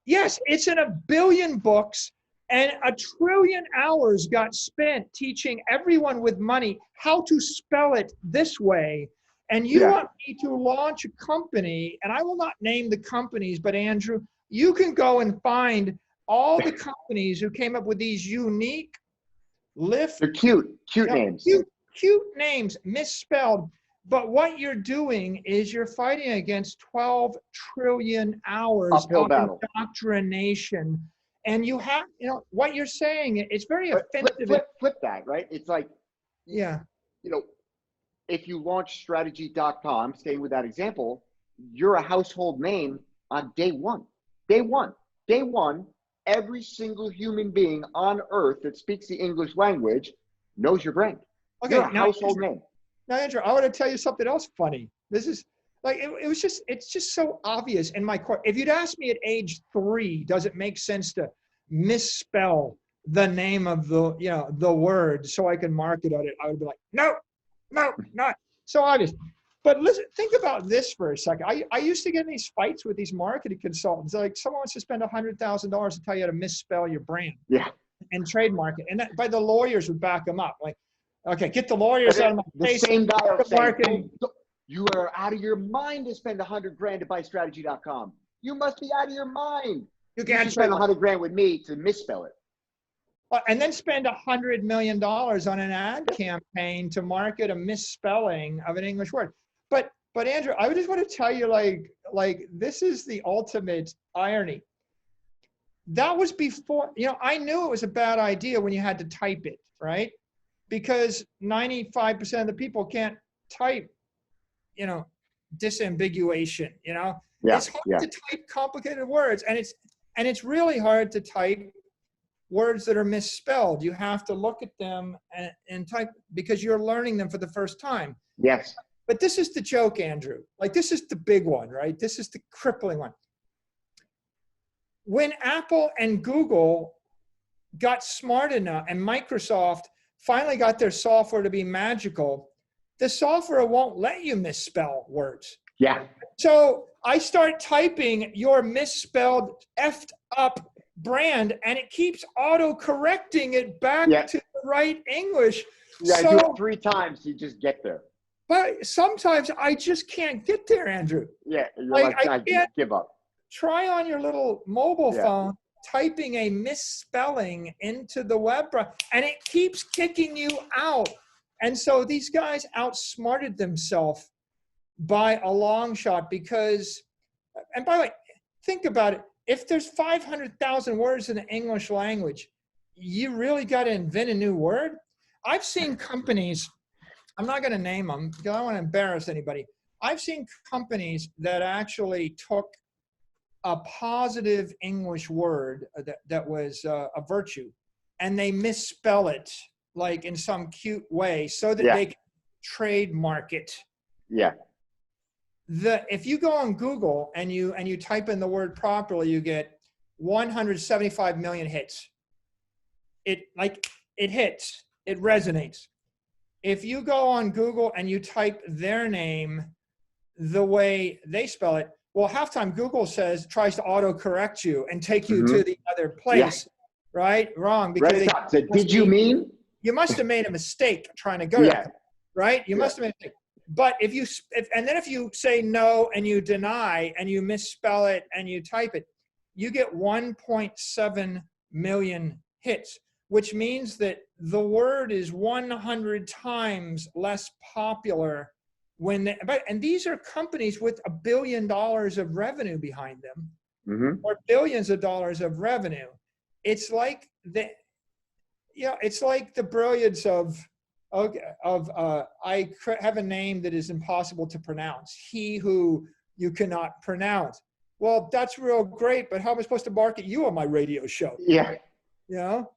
Yes, it's in 1 billion books, and 1 trillion hours got spent teaching everyone with money how to spell it this way. And you want me to launch a company, and I will not name the companies, but Andrew, you can go and find all the companies who came up with these unique They're cute names. Cute names, misspelled. But what you're doing is you're fighting against 12 trillion hours Uphill of battle. indoctrination. And you have, what you're saying, it's very offensive. Flip that, right? It's like, Yeah. If you launch strategy.com, staying with that example, you're a household name on day one. Day one, every single human being on earth that speaks the English language knows your brand. Okay, you're a household name. Now, Andrew, I want to tell you something else funny. This is like, it's just so obvious in my court. If you'd asked me at age 3, does it make sense to misspell the name of the word so I can market on it? I would be like, no, not so obvious. But listen, think about this for a second. I used to get in these fights with these marketing consultants. Like, someone wants to spend $100,000 to tell you how to misspell your brand. Yeah. And trademark it. And that, by the lawyers would back them up. Like, okay, get the lawyers out of my face. The same guy will say, marketing. you are out of your mind to spend $100,000 to buy strategy.com. You must be out of your mind. You can't spend $100,000 with me to misspell it. And then spend $100 million on an ad campaign to market a misspelling of an English word. But Andrew, I just want to tell you, like this is the ultimate irony. That was before, I knew it was a bad idea when you had to type it, right? Because 95% of the people can't type, disambiguation, Yeah, it's hard to type complicated words, and it's really hard to type words that are misspelled. You have to look at them and type because you're learning them for the first time. Yes. But this is the joke, Andrew. Like, this is the big one, right? This is the crippling one. When Apple and Google got smart enough and Microsoft finally got their software to be magical, the software won't let you misspell words. Yeah. So I start typing your misspelled, effed up brand, and it keeps auto-correcting it back to the right English. Yeah, so, I do it 3 times, you just get there. But sometimes I just can't get there, Andrew. Yeah, you're like I can't give up. Try on your little mobile phone, typing a misspelling into the web browser, and it keeps kicking you out. And so these guys outsmarted themselves by a long shot because, and by the way, think about it. If there's 500,000 words in the English language, you really got to invent a new word. I've seen companies, I'm not going to name them because I don't want to embarrass anybody. I've seen companies that actually took a positive English word that was a virtue, and they misspell it like in some cute way so that they can trademark it. Yeah. If you go on Google and you type in the word properly, you get 175 million hits. It hits, it resonates. If you go on Google and you type their name the way they spell it, well, halftime Google tries to autocorrect you and take you to the other place, right? Wrong. Because did you mean? You must have made a mistake trying to go there, right? You must have made a mistake. but if you say no and you deny and you misspell it and you type it, you get 1.7 million hits, which means that the word is 100 times less popular and these are companies with $1 billion of revenue behind them, or billions of dollars of revenue. It's like it's like the brilliance of I have a name that is impossible to pronounce. He who you cannot pronounce. Well, that's real great, but how am I supposed to market you on my radio show? Yeah. You know?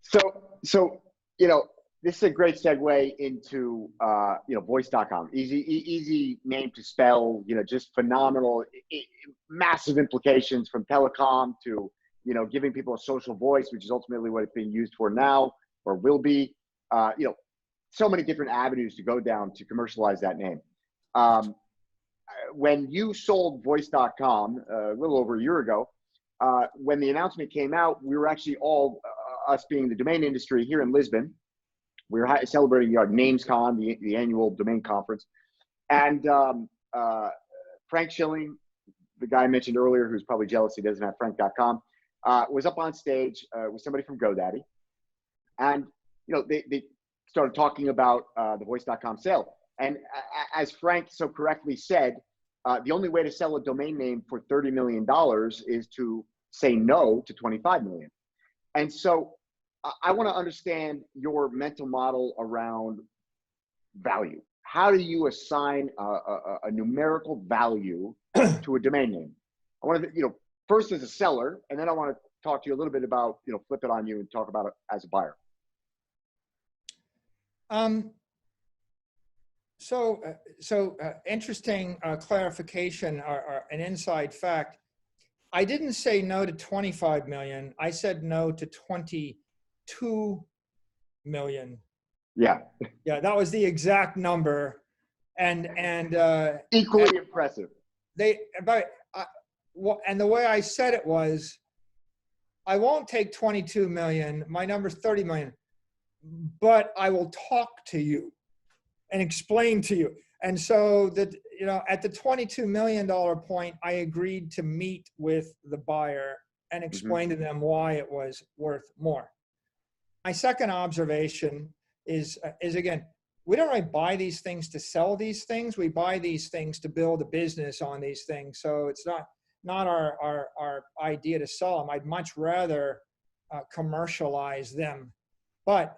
So this is a great segue into voice.com. Easy name to spell, just phenomenal, massive implications from telecom to, giving people a social voice, which is ultimately what it's being used for now or will be. So many different avenues to go down to commercialize that name. When you sold voice.com a little over a year ago, when the announcement came out, we were actually all, us being the domain industry here in Lisbon, we were celebrating NamesCon, the annual domain conference. And Frank Schilling, the guy I mentioned earlier, who's probably jealous he doesn't have frank.com, was up on stage with somebody from GoDaddy. And, they started talking about the voice.com sale. And as Frank so correctly said, the only way to sell a domain name for $30 million is to say no to 25 million. And so I want to understand your mental model around value. How do you assign a numerical value to a domain name? I want to, first as a seller, and then I want to talk to you a little bit about, flip it on you and talk about it as a buyer. Interesting clarification or an inside fact. I didn't say no to 25 million. I said no to 22 million. Yeah. Yeah, that was the exact number. And equally impressive. And the way I said it was, I won't take 22 million. My number's 30 million, but I will talk to you and explain to you. And so that, at the $22 million point, I agreed to meet with the buyer and explain to them why it was worth more. My second observation is again, we don't really buy these things to sell these things. We buy these things to build a business on these things. So it's not our idea to sell them. I'd much rather commercialize them. But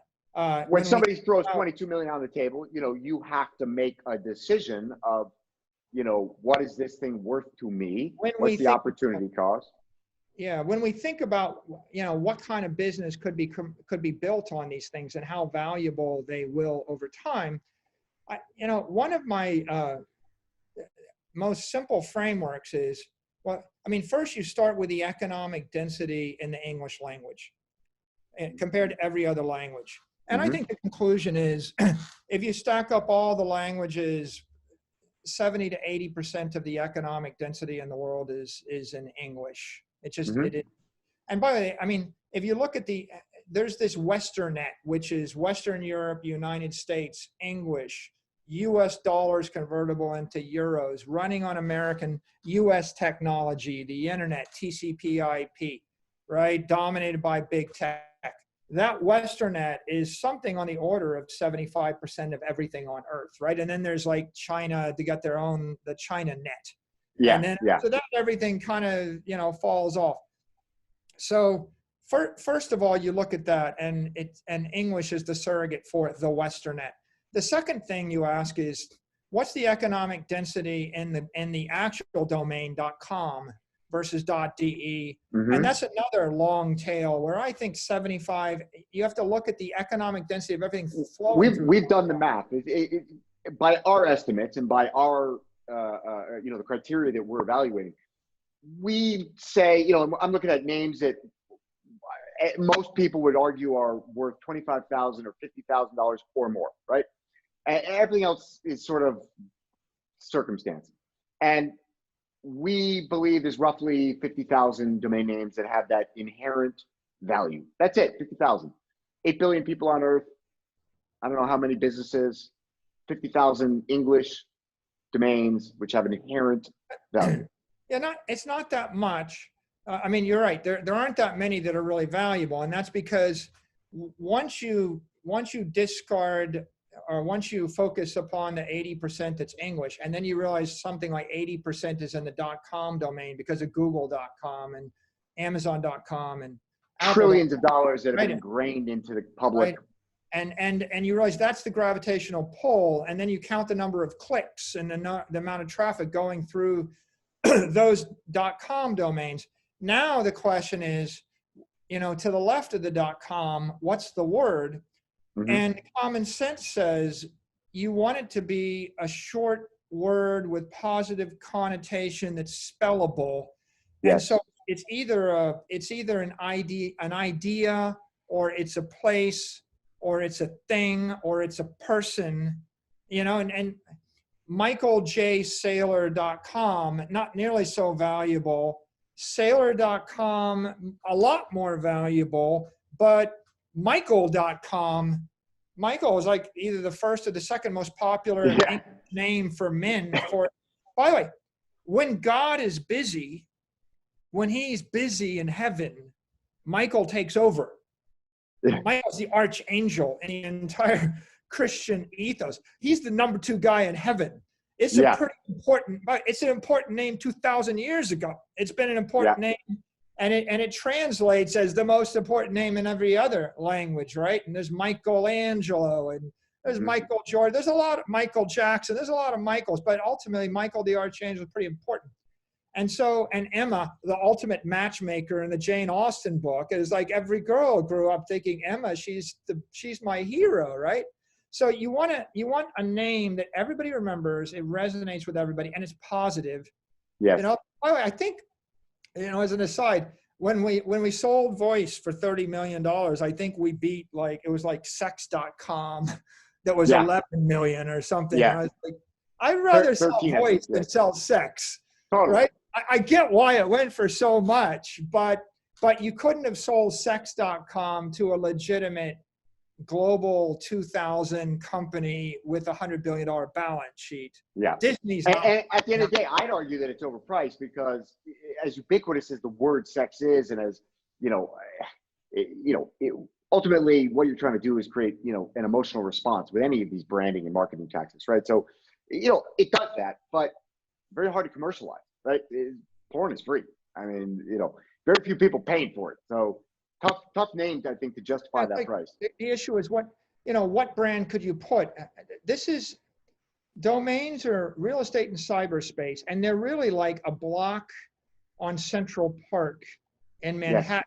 when somebody throws 22 million on the table, you have to make a decision of, what is this thing worth to me? What's the opportunity cost? Yeah, when we think about, what kind of business could be built on these things and how valuable they will over time, one of my most simple frameworks is, first you start with the economic density in the English language compared to every other language. And I think the conclusion is, if you stack up all the languages, 70 to 80% of the economic density in the world is in English. It just, it is. And by the way, if you look at there's this Westernet, which is Western Europe, United States, English, US dollars convertible into euros, running on American US technology, the internet, TCP IP, right? Dominated by big tech. That Westernet is something on the order of 75% of everything on Earth, right? And then there's like China, they got their own, the China net. Yeah, and then, so that everything kind of, falls off. So first of all, you look at that, and English is the surrogate for the Westernet. The second thing you ask is, what's the economic density in the actual domain .com versus .de? And that's another long tail where I think 75, you have to look at the economic density of everything flowing. We've done the math. By our estimates and by our, the criteria that we're evaluating, we say, I'm looking at names that most people would argue are worth $25,000 or $50,000 or more, right? And everything else is sort of circumstance. And we believe there's roughly 50,000 domain names that have that inherent value. That's it, 50,000. 8 billion people on Earth. I don't know how many businesses, 50,000 English domains, which have an inherent value. Yeah, it's not that much. I mean, you're right. There aren't that many that are really valuable, and that's because once you discard, or once you focus upon the 80% that's English, and then you realize something like 80% is in the .com domain because of Google.com and Amazon.com and Trillions of dollars that have Right. been ingrained into the public. Right. And you realize that's the gravitational pull, and then you count the number of clicks and the amount of traffic going through those .com domains. Now the question is, to the left of the .com, what's the word? Mhm. And common sense says you want it to be a short word with positive connotation that's spellable. Yes. And so it's either an idea, or it's a place, or it's a thing, or it's a person, and michaeljsaylor.com, not nearly so valuable. Saylor.com, a lot more valuable, but Michael.com, Michael is like either the first or the second most popular name for men. By the way, when God is busy, when he's busy in heaven, Michael takes over. Michael's the archangel in the entire Christian ethos. He's the number 2 guy in heaven. It's a pretty important, but it's an important name 2,000 years ago. It's been an important name, and it translates as the most important name in every other language, right? And there's Michelangelo, and there's Michael Jordan. There's a lot of Michael Jackson. There's a lot of Michaels, but ultimately Michael the Archangel is pretty important. And so, and Emma, the ultimate matchmaker in the Jane Austen book, is like every girl grew up thinking Emma, she's my hero, right? So you want a name that everybody remembers, it resonates with everybody, and it's positive. Yes. By the way, I think, as an aside, when we sold Voice for $30 million, I think we beat it was like sex.com that was 11 million or something. Yeah. And I was like, I'd rather sell Voice than sell sex. Totally. Right? I get why it went for so much, but you couldn't have sold sex.com to a legitimate global 2000 company with $100 billion balance sheet. Yeah. Disney's and at the end of the day, I'd argue that it's overpriced because as ubiquitous as the word sex is, and as ultimately what you're trying to do is create an emotional response with any of these branding and marketing tactics, right? So it does that, but very hard to commercialize, right? Porn is free. I mean, very few people paying for it. So tough names, I think, to justify that price. The issue is what brand could you put? Domains are real estate and cyberspace, and they're really like a block on Central Park in Manhattan,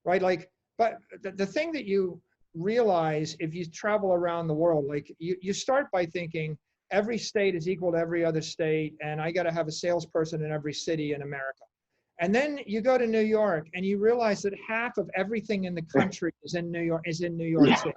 right? But the thing that you realize if you travel around the world, you start by thinking every state is equal to every other state, and I got to have a salesperson in every city in America. And then you go to New York and you realize that half of everything in the country is in New York City.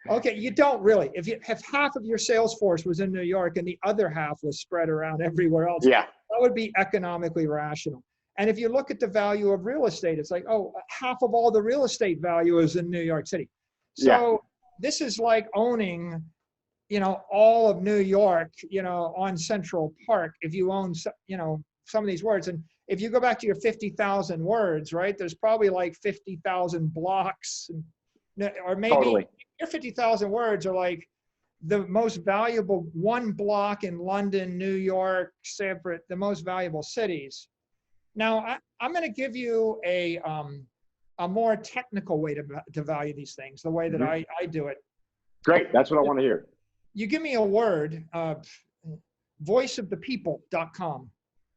Okay, you don't really. If half of your sales force was in New York and the other half was spread around everywhere else, that would be economically rational. And if you look at the value of real estate, it's like, half of all the real estate value is in New York City. So this is like owning, all of New York, on Central Park, if you own, some of these words. And if you go back to your 50,000 words, right, there's probably like 50,000 blocks, or maybe your 50,000 words are like the most valuable one block in London, New York, separate, the most valuable cities. Now, I'm going to give you a more technical way to value these things, the way that I do it. Great. That's what I want to hear. You give me a word, voiceofthepeople.com.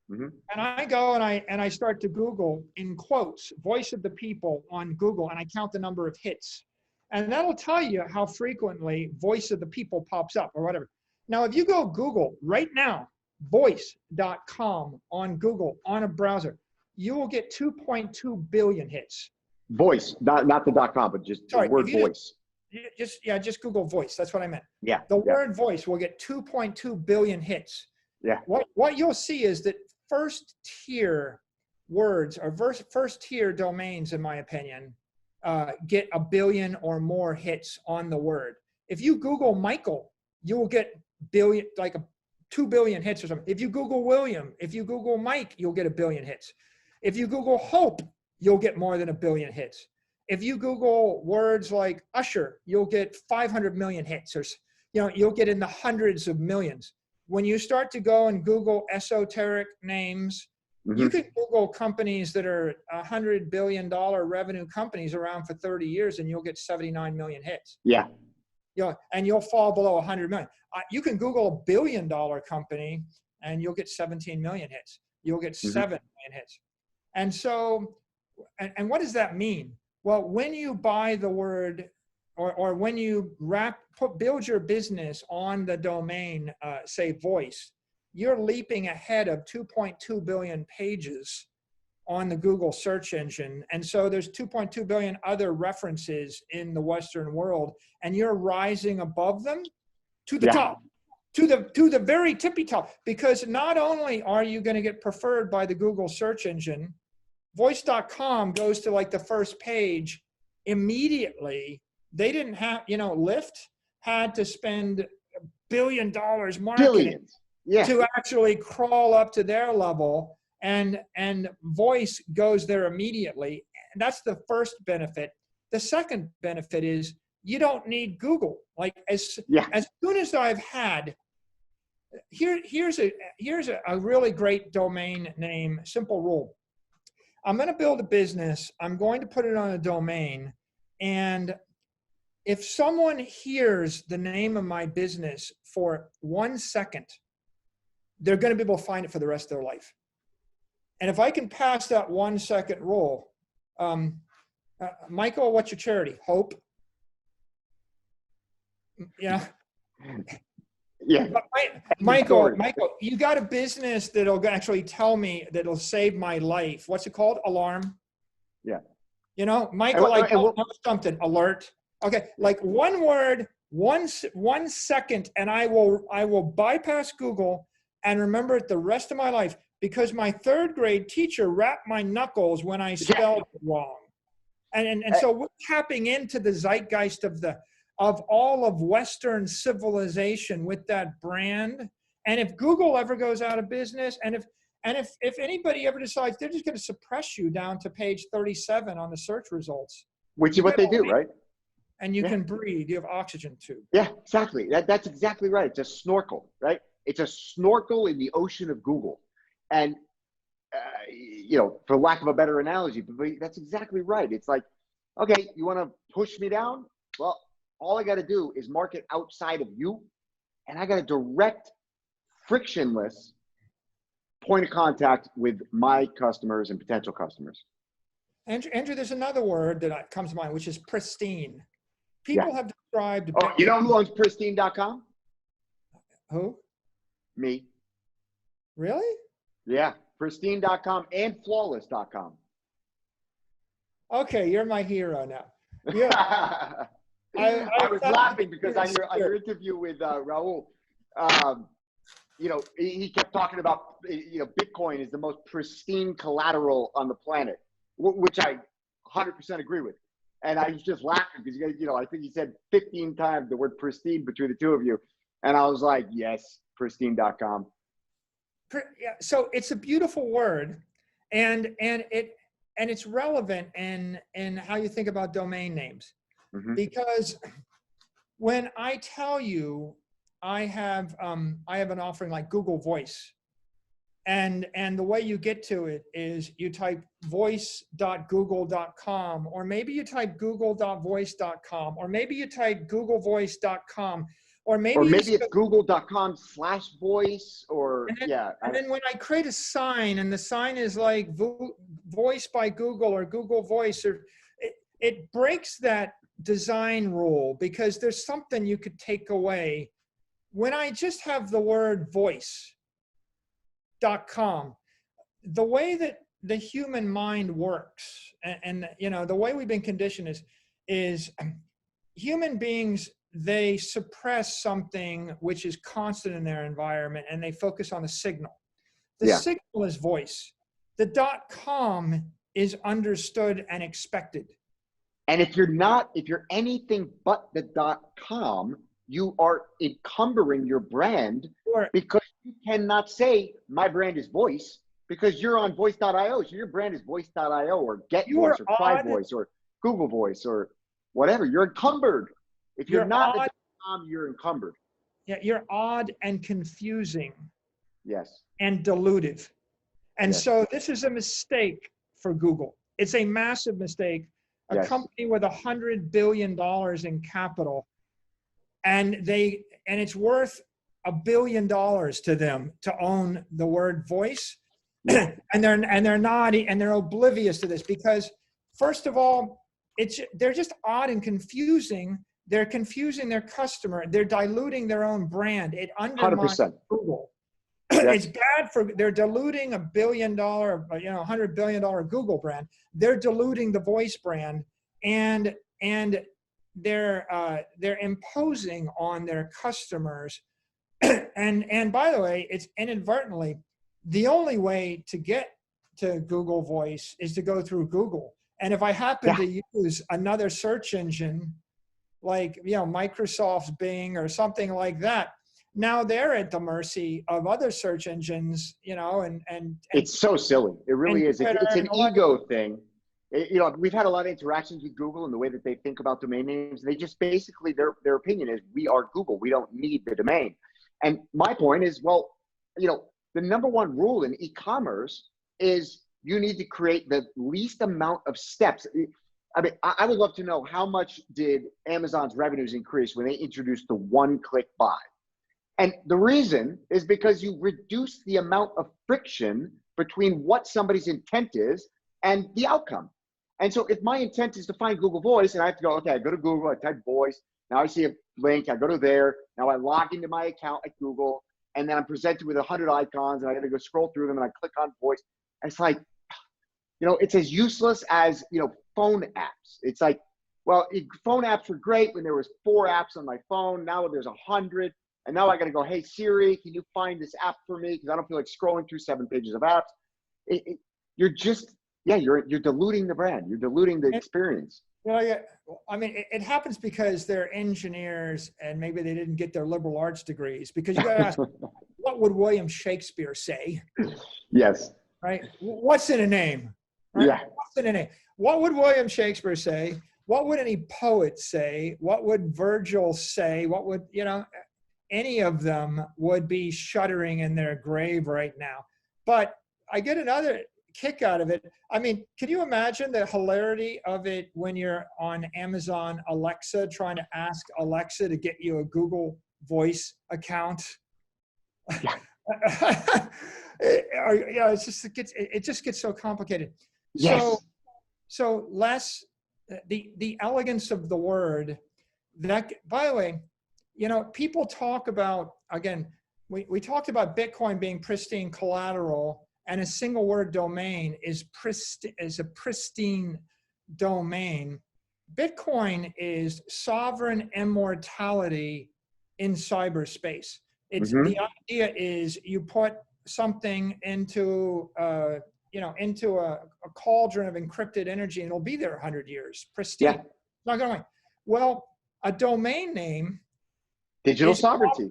And I go and I start to Google, in quotes, voice of the people on Google, and I count the number of hits. And that'll tell you how frequently voice of the people pops up or whatever. Now, if you go Google right now, voice.com on Google on a browser, you will get 2.2 billion hits. Voice, not the .com, but just the word voice. Just Google voice. That's what I meant. The word voice will get 2.2 billion hits. What you'll see is that first tier words or first tier domains, in my opinion, get 1 billion or more hits on the word. If you Google Michael, you'll get 2 billion hits or something. If you Google William, if you Google Mike, you'll get 1 billion hits. If you Google Hope, you'll get more than 1 billion hits. If you Google words like Usher, you'll get 500 million hits, or you'll get in the hundreds of millions. When you start to go and Google esoteric names, you can Google companies that are $100 billion revenue companies around for 30 years, and you'll get 79 million hits. Yeah. And you'll fall below 100 million. You can Google a $1 billion company, and you'll get 17 million hits. You'll get 7 million hits. And so, and what does that mean? Well, when you buy the word, or when you build your business on the domain, say voice, you're leaping ahead of 2.2 billion pages on the Google search engine. And so there's 2.2 billion other references in the Western world, and you're rising above them to the top, to the very tippy top, because not only are you going to get preferred by the Google search engine, voice.com goes to like the first page immediately. They didn't have, Lyft had to spend $1 billion marketing to actually crawl up to their level, and voice goes there immediately. And that's the first benefit. The second benefit is you don't need Google. Like as soon as I've had, here's a really great domain name, simple rule. I'm going to build a business. I'm going to put it on a domain. And if someone hears the name of my business for 1 second, they're going to be able to find it for the rest of their life. And if I can pass that 1 second rule, Michael, what's your charity? Hope? Yeah. Yeah. But Michael, you got a business that'll actually tell me, that'll save my life. What's it called? Alarm? Yeah. Michael, I don't know something. Alert. Okay. Like one word, 1 second, and I will bypass Google and remember it the rest of my life, because my 3rd grade teacher rapped my knuckles when I spelled it wrong. And so we're tapping into the zeitgeist of all of Western civilization with that brand. And if Google ever goes out of business, and if anybody ever decides they're just going to suppress you down to page 37 on the search results, which is what they do, right? And you can breathe. You have oxygen too. Yeah, exactly. That's exactly right. It's a snorkel, right? It's a snorkel in the ocean of Google. And, for lack of a better analogy, but that's exactly right. It's like, okay, you want to push me down? Well, all I got to do is market outside of you, and I got a direct, frictionless point of contact with my customers and potential customers. Andrew, there's another word that comes to mind, which is pristine. People have described. Oh, you know who owns pristine.com? Who? Me. Really? Yeah, pristine.com and flawless.com. Okay, you're my hero now. Yeah. I was laughing because on your interview with Raul, he kept talking about, Bitcoin is the most pristine collateral on the planet, which I 100% agree with. And I was just laughing because, I think he said 15 times the word pristine between the two of you. And I was like, yes, pristine.com. Yeah, so it's a beautiful word, and it's relevant in how you think about domain names. Because when I tell you I have an offering like Google Voice, and the way you get to it is you type voice.google.com, or maybe you type google.voice.com, or maybe you type googlevoice.com, or maybe it's google.com/voice, and then when I create a sign, and the sign is like Voice by Google or Google Voice, or it breaks that design rule, because there's something you could take away. When I just have the word voice.com, the way that the human mind works, and the way we've been conditioned is human beings, they suppress something which is constant in their environment, and they focus on the signal. The signal is voice. The .com is understood and expected. And if you're anything but the .com, you are encumbering your brand Sure. because you cannot say my brand is voice because you're on voice.io. So your brand is voice.io or Get You Voice are or Cry odd. Voice or Google Voice or whatever. You're encumbered. If you're You're not odd. a .com, you're encumbered. Yeah, you're odd and confusing Yes. and dilutive. And Yes. so this is a mistake for Google. It's a massive mistake. A Yes. company with $100 billion in capital, and it's worth $1 billion to them to own the word voice. Yeah. and they're not, and they're oblivious to this because, first of all, they're just odd and confusing. They're confusing their customer. They're diluting their own brand. It undermines 100%. Google. Yes. It's bad they're diluting $1 billion, $100 billion Google brand. They're diluting the voice brand, and they're imposing on their customers. And by the way, it's inadvertently the only way to get to Google Voice is to go through Google. And if I happen to use another search engine, like Microsoft's Bing or something like that, now they're at the mercy of other search engines, and it's so silly. It really is. It's an ego thing. We've had a lot of interactions with Google and the way that they think about domain names. They just basically, their opinion is, we are Google. We don't need the domain. And my point is, well, the number one rule in e-commerce is you need to create the least amount of steps. I mean, I would love to know, how much did Amazon's revenues increase when they introduced the one-click buy? And the reason is because you reduce the amount of friction between what somebody's intent is and the outcome. And so if my intent is to find Google Voice and I have to go, okay, I go to Google, I type voice, now I see a link, I go to there, now I log into my account at Google, and then I'm presented with 100 icons and I got to go scroll through them and I click on voice. And it's like, it's as useless as, phone apps. It's like, well, phone apps were great when there was 4 apps on my phone. Now there's 100. And now I got to go, hey, Siri, can you find this app for me? Because I don't feel like scrolling through 7 pages of apps. You're just, you're diluting the brand. You're diluting the experience. I mean, it happens because they're engineers and maybe they didn't get their liberal arts degrees, because you got to ask, what would William Shakespeare say? Yes. Right? What's in a name? Right? Yeah. What's in a name? What would William Shakespeare say? What would any poet say? What would Virgil say? What would, any of them would be shuddering in their grave right now. But I get another kick out of it. I mean, can you imagine the hilarity of it when you're on Amazon Alexa trying to ask Alexa to get you a Google Voice account? Yeah. It just gets so complicated. Yes. So less the elegance of the word. That, by the way, people talk about, again, we talked about Bitcoin being pristine collateral, and a single word domain is a pristine domain. Bitcoin is sovereign immortality in cyberspace. It's the idea is you put something into into a cauldron of encrypted energy and it'll be there 100 years, pristine. Yeah. It's not going away. Well, a domain name, digital sovereignty.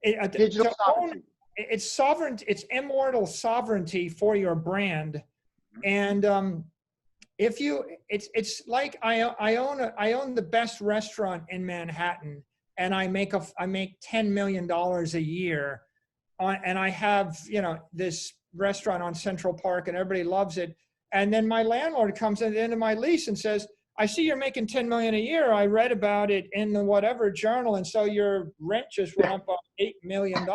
Digital sovereignty. It's sovereign. It's immortal sovereignty for your brand, and it's like I own the best restaurant in Manhattan, and I make $10 million a year, and I have this restaurant on Central Park, and everybody loves it. And then my landlord comes at the end of my lease and says, I see you're making $10 million a year. I read about it in the whatever journal, and so your rent just went up by $8 million.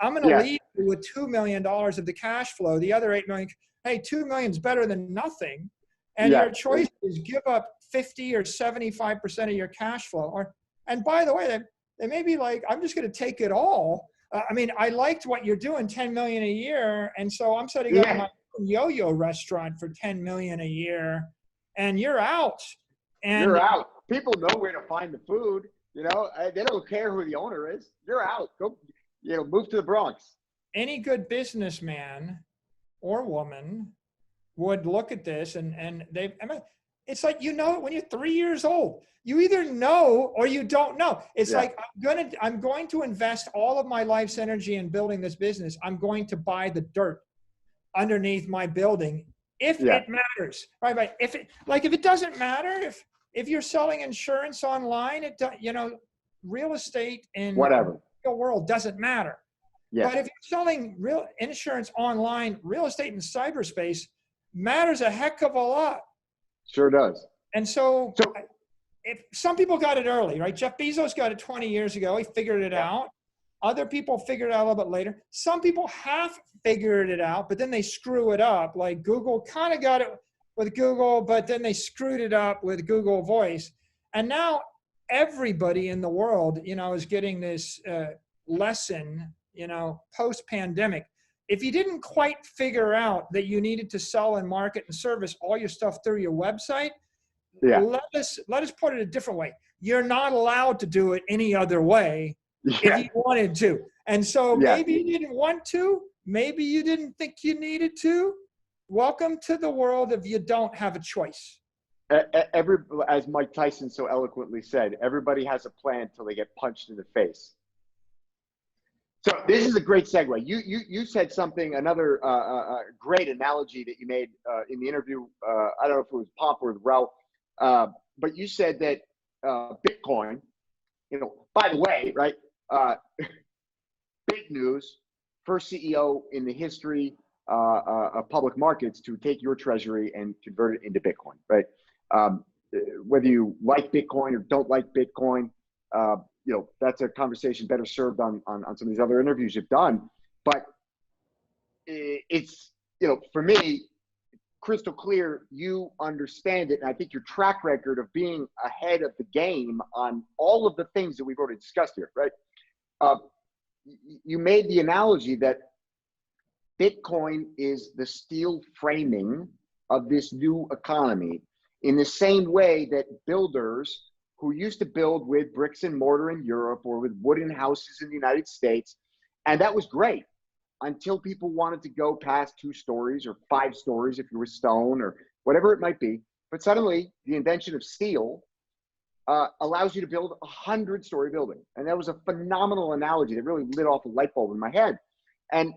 I'm going to leave you with $2 million of the cash flow. The other $8 million, hey, $2 million is better than nothing. And your choice is give up 50 or 75% of your cash flow. And by the way, they may be like, I'm just going to take it all. I mean, I liked what you're doing, $10 million a year, and so I'm setting up my yo-yo restaurant for $10 million a year. And you're out. And you're out. People know where to find the food. They don't care who the owner is. You're out. Go, move to the Bronx. Any good businessman or woman would look at this, and It's like, you know it when you're 3 years old. You either know or you don't know. It's like, I'm going to invest all of my life's energy in building this business. I'm going to buy the dirt underneath my building if it matters, right? If it doesn't matter, if you're selling insurance online, real estate in Whatever. the real world doesn't matter. Yes. But if you're selling real insurance online, real estate in cyberspace matters a heck of a lot. Sure does. And so if some people got it early, right? Jeff Bezos got it 20 years ago. He figured it out. Other people figured it out a little bit later. Some people have figured it out, but then they screw it up. Like Google kind of got it with Google, but then they screwed it up with Google Voice. And now everybody in the world, is getting this lesson, post-pandemic. If you didn't quite figure out that you needed to sell and market and service all your stuff through your website, let us put it a different way. You're not allowed to do it any other way if you wanted to. And so maybe you didn't want to, maybe you didn't think you needed to. Welcome to the world of you don't have a choice. As Mike Tyson so eloquently said, everybody has a plan till they get punched in the face. So this is a great segue. You said something, another great analogy that you made in the interview. I don't know if it was Pomp or Ralph, but you said that Bitcoin, by the way, right? Big news, first CEO in the history of public markets to take your treasury and convert it into Bitcoin, right? Whether you like Bitcoin or don't like Bitcoin, that's a conversation better served on some of these other interviews you've done. But it's, for me, crystal clear, you understand it. And I think your track record of being ahead of the game on all of the things that we've already discussed here, right? You made the analogy that Bitcoin is the steel framing of this new economy, in the same way that builders who used to build with bricks and mortar in Europe or with wooden houses in the United States, and that was great until people wanted to go past 2 stories or 5 stories if you were stone or whatever it might be. But suddenly the invention of steel allows you to build a 100-story building. And that was a phenomenal analogy that really lit off a light bulb in my head. And,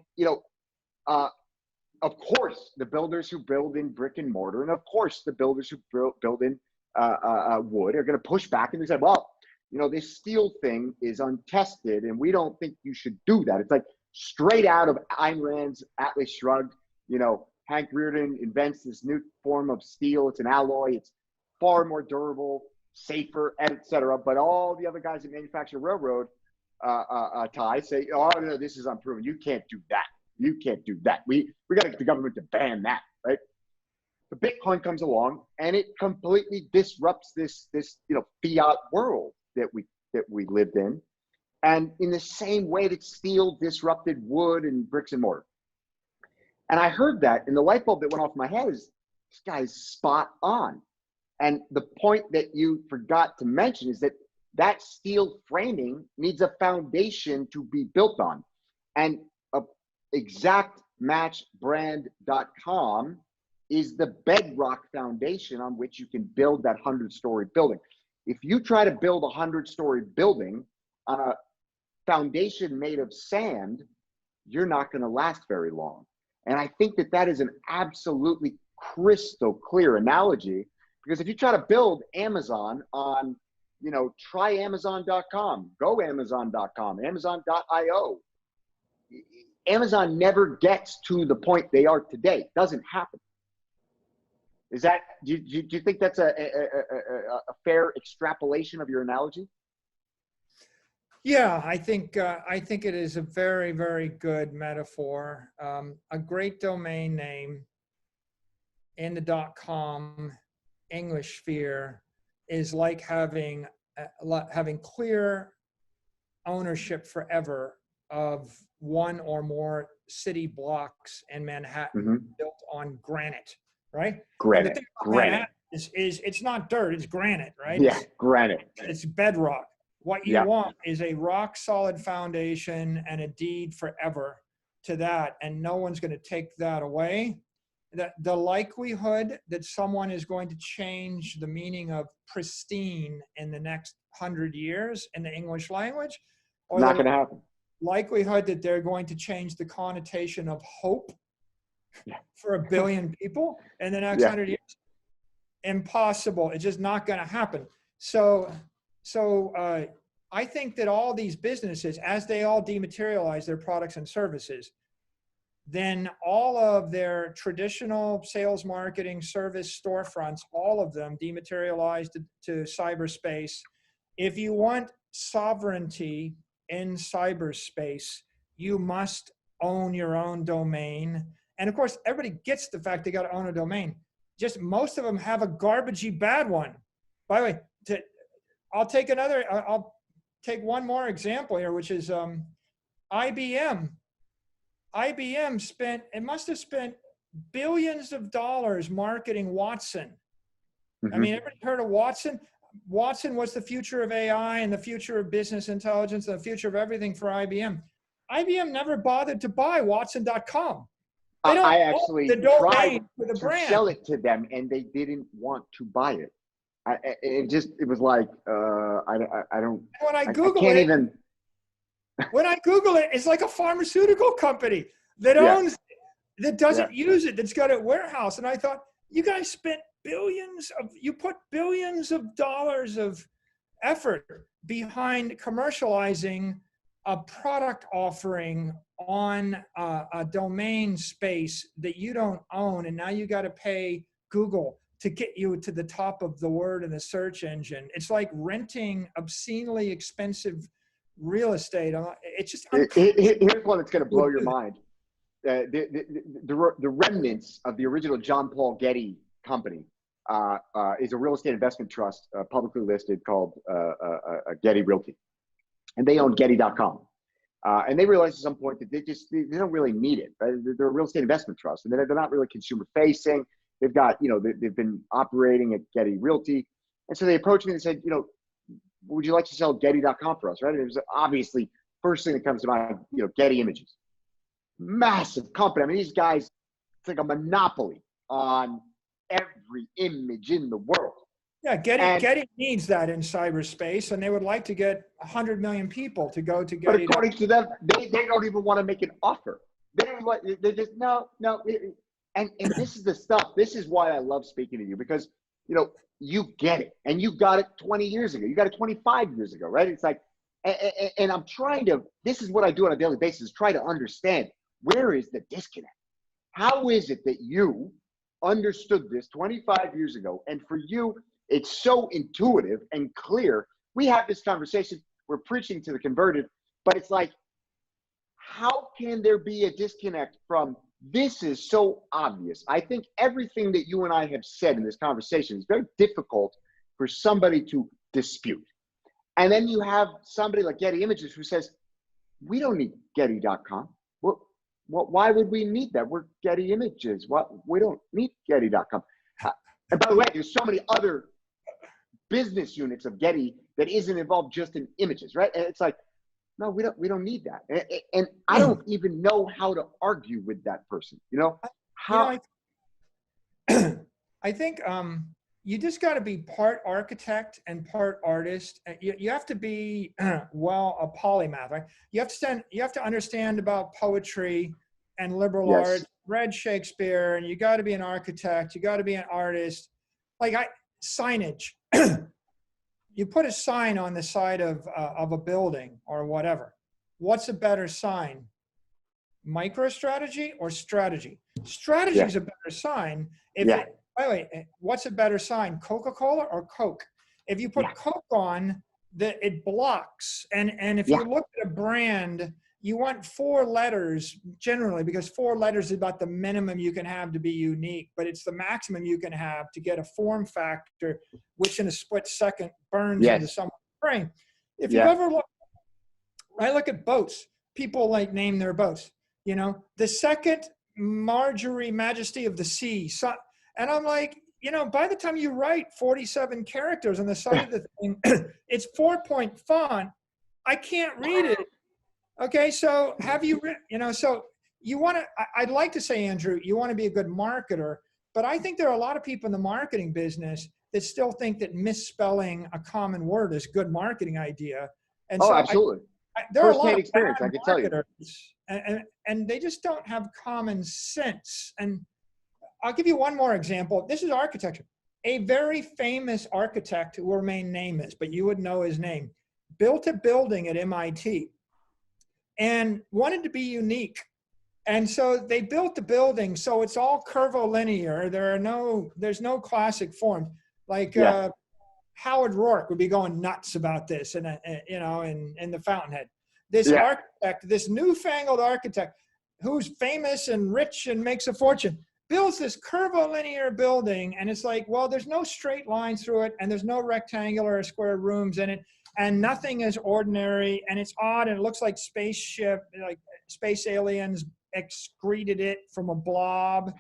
of course, the builders who build in brick and mortar, and of course, the builders who build in wood are going to push back and they say, well, this steel thing is untested and we don't think you should do that. It's like straight out of Ayn Rand's Atlas Shrugged. Hank Rearden invents this new form of steel. It's an alloy. It's far more durable, safer, etc. But all the other guys that manufacture railroad ties say, oh, no, this is unproven. You can't do that. You can't do that. We got to get the government to ban that, right? The Bitcoin comes along and it completely disrupts this fiat world that we lived in, and in the same way that steel disrupted wood and bricks and mortar. And I heard that, and the light bulb that went off my head is, this guy's spot on. And the point that you forgot to mention is that steel framing needs a foundation to be built on, and exactmatchbrand.com is the bedrock foundation on which you can build that 100-story building. If you try to build a 100-story building on a foundation made of sand, you're not going to last very long. And I think that is an absolutely crystal clear analogy, because if you try to build Amazon on, try Amazon.com, go Amazon.com, Amazon.io, Amazon never gets to the point they are today. It doesn't happen. Is that, do you think that's a fair extrapolation of your analogy? Yeah, I think it is a very, very good metaphor. A great domain name in the .com English sphere is like having clear ownership forever of one or more city blocks in Manhattan built on granite, right? Granite. And the thing about Manhattan is it's not dirt, it's granite, right? Yeah, granite. It's bedrock. What you want is a rock solid foundation and a deed forever to that, and no one's going to take that away. the likelihood that someone is going to change the meaning of pristine in the next 100 years in the English language, or Not the going to happen. likelihood that they're going to change the connotation of hope Yeah. for 1 billion people in the next Yeah. 100 years, impossible. It's just not going to happen. So I think that all these businesses, as they all dematerialize their products and services, then all of their traditional sales, marketing, service storefronts, all of them dematerialized to cyberspace. If you want sovereignty in cyberspace, you must own your own domain. And of course, everybody gets the fact they got to own a domain. Just most of them have a garbagey bad one. By the way, I'll take one more example here, which is IBM. IBM must have spent billions of dollars marketing Watson. Mm-hmm. I mean, everybody heard of Watson? Watson was the future of AI and the future of business intelligence, and the future of everything for IBM. IBM never bothered to buy Watson.com. I actually tried for the to brand. sell it to them, and they didn't want to buy it. It was like, I don't. When I Google it, it's like a pharmaceutical company that owns, that doesn't use it, that's got a warehouse. And I thought, you guys spent you put billions of dollars of effort behind commercializing a product offering on a domain space that you don't own. And now you got to pay Google to get you to the top of the word in the search engine. It's like renting obscenely expensive real estate. It's just here's one that's going to blow your mind. The remnants of the original John Paul Getty company is a real estate investment trust, publicly listed, called Getty Realty, and they own Getty.com. And they realized at some point that they don't really need it. Right? They're a real estate investment trust, and they're not really consumer facing. They've got, they've been operating at Getty Realty, and so they approached me and said, would you like to sell Getty.com for us, right? And it was obviously first thing that comes to mind, Getty Images. Massive company. I mean, these guys, it's like a monopoly on every image in the world. Yeah, Getty needs that in cyberspace, and they would like to get 100 million people to go to Getty. But according to them, they don't even want to make an offer. They just, no. And this is the stuff. This is why I love speaking to you, because, you get it, and you got it 20 years ago. You got it 25 years ago, right? It's like, and I'm trying to, this is what I do on a daily basis, try to understand, where is the disconnect? How is it that you understood this 25 years ago? And for you, it's so intuitive and clear. We have this conversation, we're preaching to the converted, but it's like, how can there be a disconnect from, this is so obvious? I think everything that you and I have said in this conversation is very difficult for somebody to dispute. And then you have somebody like Getty Images who says, we don't need Getty.com. Why would we need that? We're Getty Images. We don't need Getty.com. And by the way, there's so many other business units of Getty that isn't involved just in images, right? And it's like, no, we don't need that. And I don't even know how to argue with that person. How? I think you just got to be part architect and part artist. You have to be a polymath, right? You have to understand about poetry and liberal art, read Shakespeare, and you got to be an architect. You got to be an artist. Signage. You put a sign on the side of a building or whatever. What's a better sign? MicroStrategy or strategy? Strategy is a better sign. By the way, what's a better sign? Coca-Cola or Coke? If you put Coke on, it blocks. And if you look at a brand, you want 4 letters generally, because 4 letters is about the minimum you can have to be unique, but it's the maximum you can have to get a form factor, which in a split second burns into someone's brain. If you ever look at boats, people name their boats, the second Marjorie Majesty of the Sea. And I'm like, by the time you write 47 characters on the side of the thing, it's 4-point font. I can't read it. Okay, so have you written, so I'd like to say, Andrew, you want to be a good marketer, but I think there are a lot of people in the marketing business that still think that misspelling a common word is a good marketing idea. And Oh, so absolutely. there are a lot First-hand of experience, bad I can tell you. marketers, and they just don't have common sense. And I'll give you one more example. This is architecture. A very famous architect who will remain nameless, but you would know his name, built a building at MIT and wanted to be unique. And so they built the building so it's all curvilinear. There's no classic forms. Like Howard Rourke would be going nuts about this, and in the Fountainhead. This architect, this newfangled architect, who's famous and rich and makes a fortune, builds this curvilinear building, and it's like, well, there's no straight lines through it, and there's no rectangular or square rooms in it, and nothing is ordinary, and it's odd, and it looks like spaceship, like space aliens excreted it from a blob.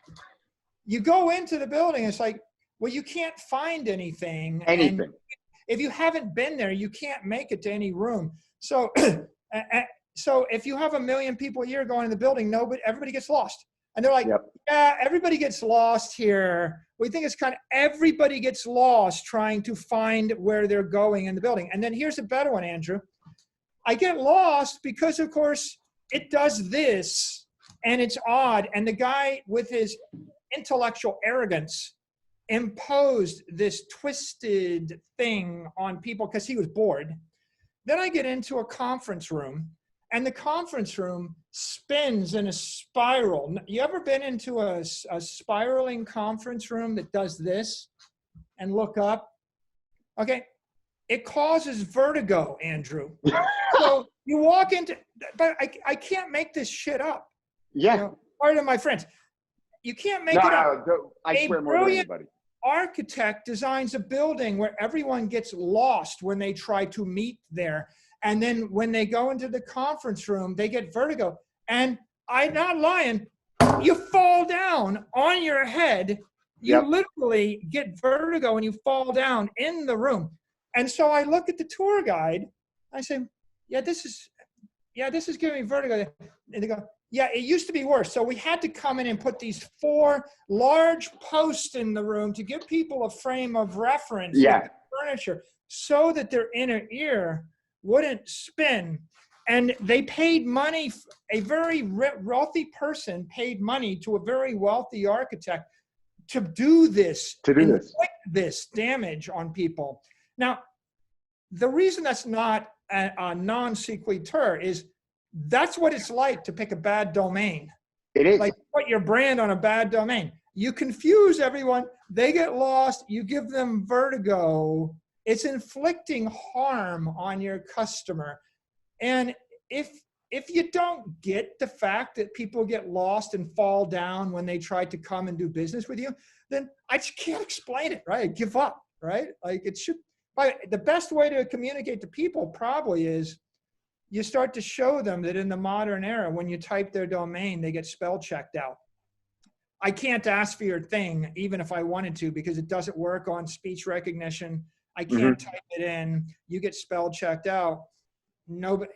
You go into the building, it's like, well, you can't find anything. And if you haven't been there, you can't make it to any room. So, so if you have 1 million people a year going in the building, everybody gets lost. And they're like, yeah, everybody gets lost here. We think it's kind of everybody gets lost trying to find where they're going in the building. And then here's a better one, Andrew. I get lost because, of course, it does this, and it's odd. And the guy with his intellectual arrogance imposed this twisted thing on people because he was bored. Then I get into a conference room, and the conference room spins in a spiral. You ever been into a spiraling conference room that does this and look up? Okay, it causes vertigo, Andrew. So you walk into, but I can't make this shit up. Yeah. You know, part of my friends, you can't make it up. I swear more than anybody. Architect designs a building where everyone gets lost when they try to meet there. And then when they go into the conference room, they get vertigo. And I'm not lying, you fall down on your head. You literally get vertigo and you fall down in the room. And so I look at the tour guide. I say, yeah, this is giving me vertigo. And they go, yeah, it used to be worse. So we had to come in and put these 4 large posts in the room to give people a frame of reference with the furniture so that their inner ear wouldn't spin. And they paid money, a very wealthy person paid money to a very wealthy architect to do this, inflict this damage on people. Now, the reason that's not a non sequitur is that's what it's like to pick a bad domain. It is. Like put your brand on a bad domain. You confuse everyone. They get lost. You give them vertigo. It's inflicting harm on your customer. And if you don't get the fact that people get lost and fall down when they try to come and do business with you, then I just can't explain it, right? I give up, right? Like it should. The best way to communicate to people probably is you start to show them that in the modern era, when you type their domain, they get spell checked out. I can't ask for your thing, even if I wanted to, because it doesn't work on speech recognition. I can't type it in. You get spell checked out. Nobody,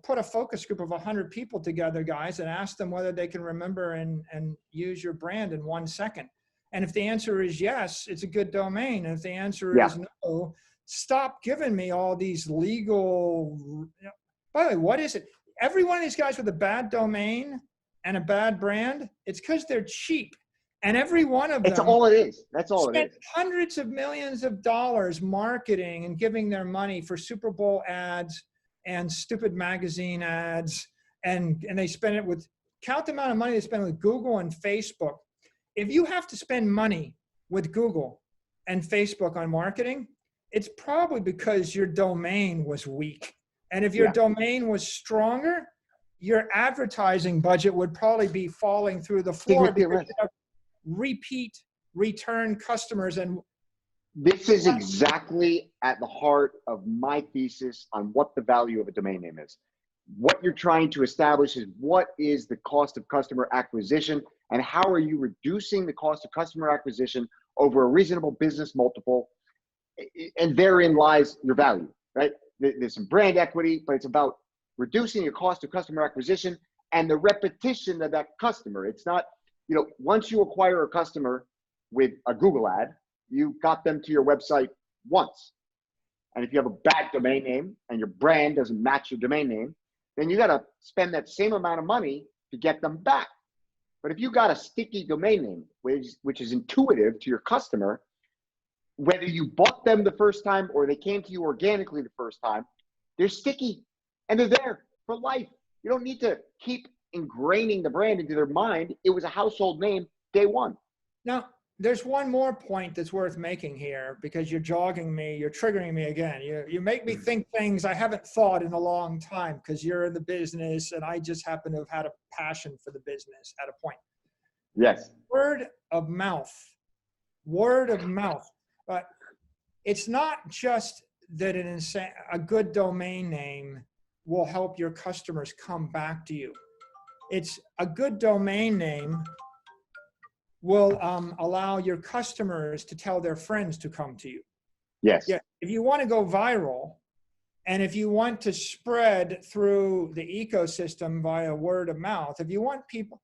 put a focus group of 100 people together, guys, and ask them whether they can remember and use your brand in 1 second. And if the answer is yes, it's a good domain. And if the answer is no, stop giving me all these legal. By the way, what is it? Every one of these guys with a bad domain and a bad brand, it's because they're cheap. And every one of them. That's all it is. That's all it is. Hundreds of millions of dollars marketing and giving their money for Super Bowl ads and stupid magazine ads. And they spend it with, count the amount of money they spend with Google and Facebook. If you have to spend money with Google and Facebook on marketing, it's probably because your domain was weak. And if your domain was stronger, your advertising budget would probably be falling through the floor because you have repeat return customers. And this is exactly at the heart of my thesis on what the value of a domain name is. What you're trying to establish is what is the cost of customer acquisition and how are you reducing the cost of customer acquisition over a reasonable business multiple? And therein lies your value, right? There's some brand equity, but it's about reducing your cost of customer acquisition and the repetition of that customer. It's not, you know, once you acquire a customer with a Google ad, you got them to your website once. And if you have a bad domain name and your brand doesn't match your domain name, then you got to spend that same amount of money to get them back. But if you got a sticky domain name, which is intuitive to your customer, whether you bought them the first time or they came to you organically the first time, they're sticky and they're there for life. You don't need to keep ingraining the brand into their mind. It was a household name day one. Now, there's one more point that's worth making here, because you're jogging me, you're triggering me again. You make me think things I haven't thought in a long time, because you're in the business and I just happen to have had a passion for the business at a point. Yes. Word of mouth. Word of mouth. But it's not just that a good domain name will help your customers come back to you. It's a good domain name will allow your customers to tell their friends to come to you. Yes. Yeah. If you want to go viral, and if you want to spread through the ecosystem via word of mouth, if you want people,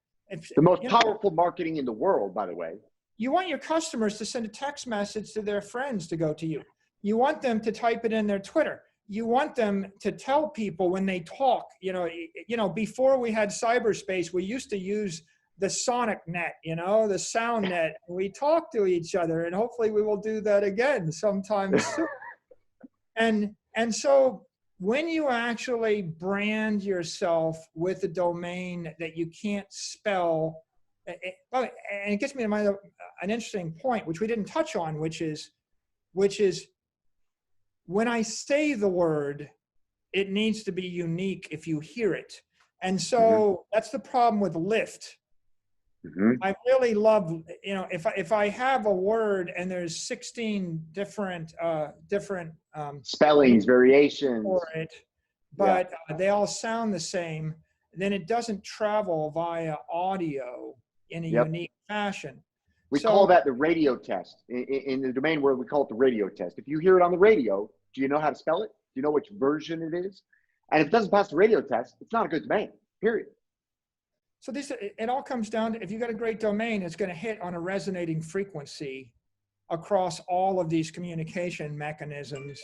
the most powerful marketing in the world, by the way. You want your customers to send a text message to their friends to go to you. You want them to type it in their Twitter. You want them to tell people when they talk. You know, before we had cyberspace, we used to use the sonic net, the sound net. We talk to each other, and hopefully we will do that again sometime soon. And so when you actually brand yourself with a domain that you can't spell, and it gets me to an interesting point, which we didn't touch on, which is when I say the word, it needs to be unique if you hear it. And so that's the problem with lift. I really love, if I have a word and there's 16 different spellings, variations for it, but they all sound the same, then it doesn't travel via audio in a unique fashion. We call that the radio test. In the domain world, we call it the radio test. If you hear it on the radio, do you know how to spell it? Do you know which version it is? And if it doesn't pass the radio test, it's not a good domain, period. So it all comes down to, if you got a great domain, it's going to hit on a resonating frequency across all of these communication mechanisms.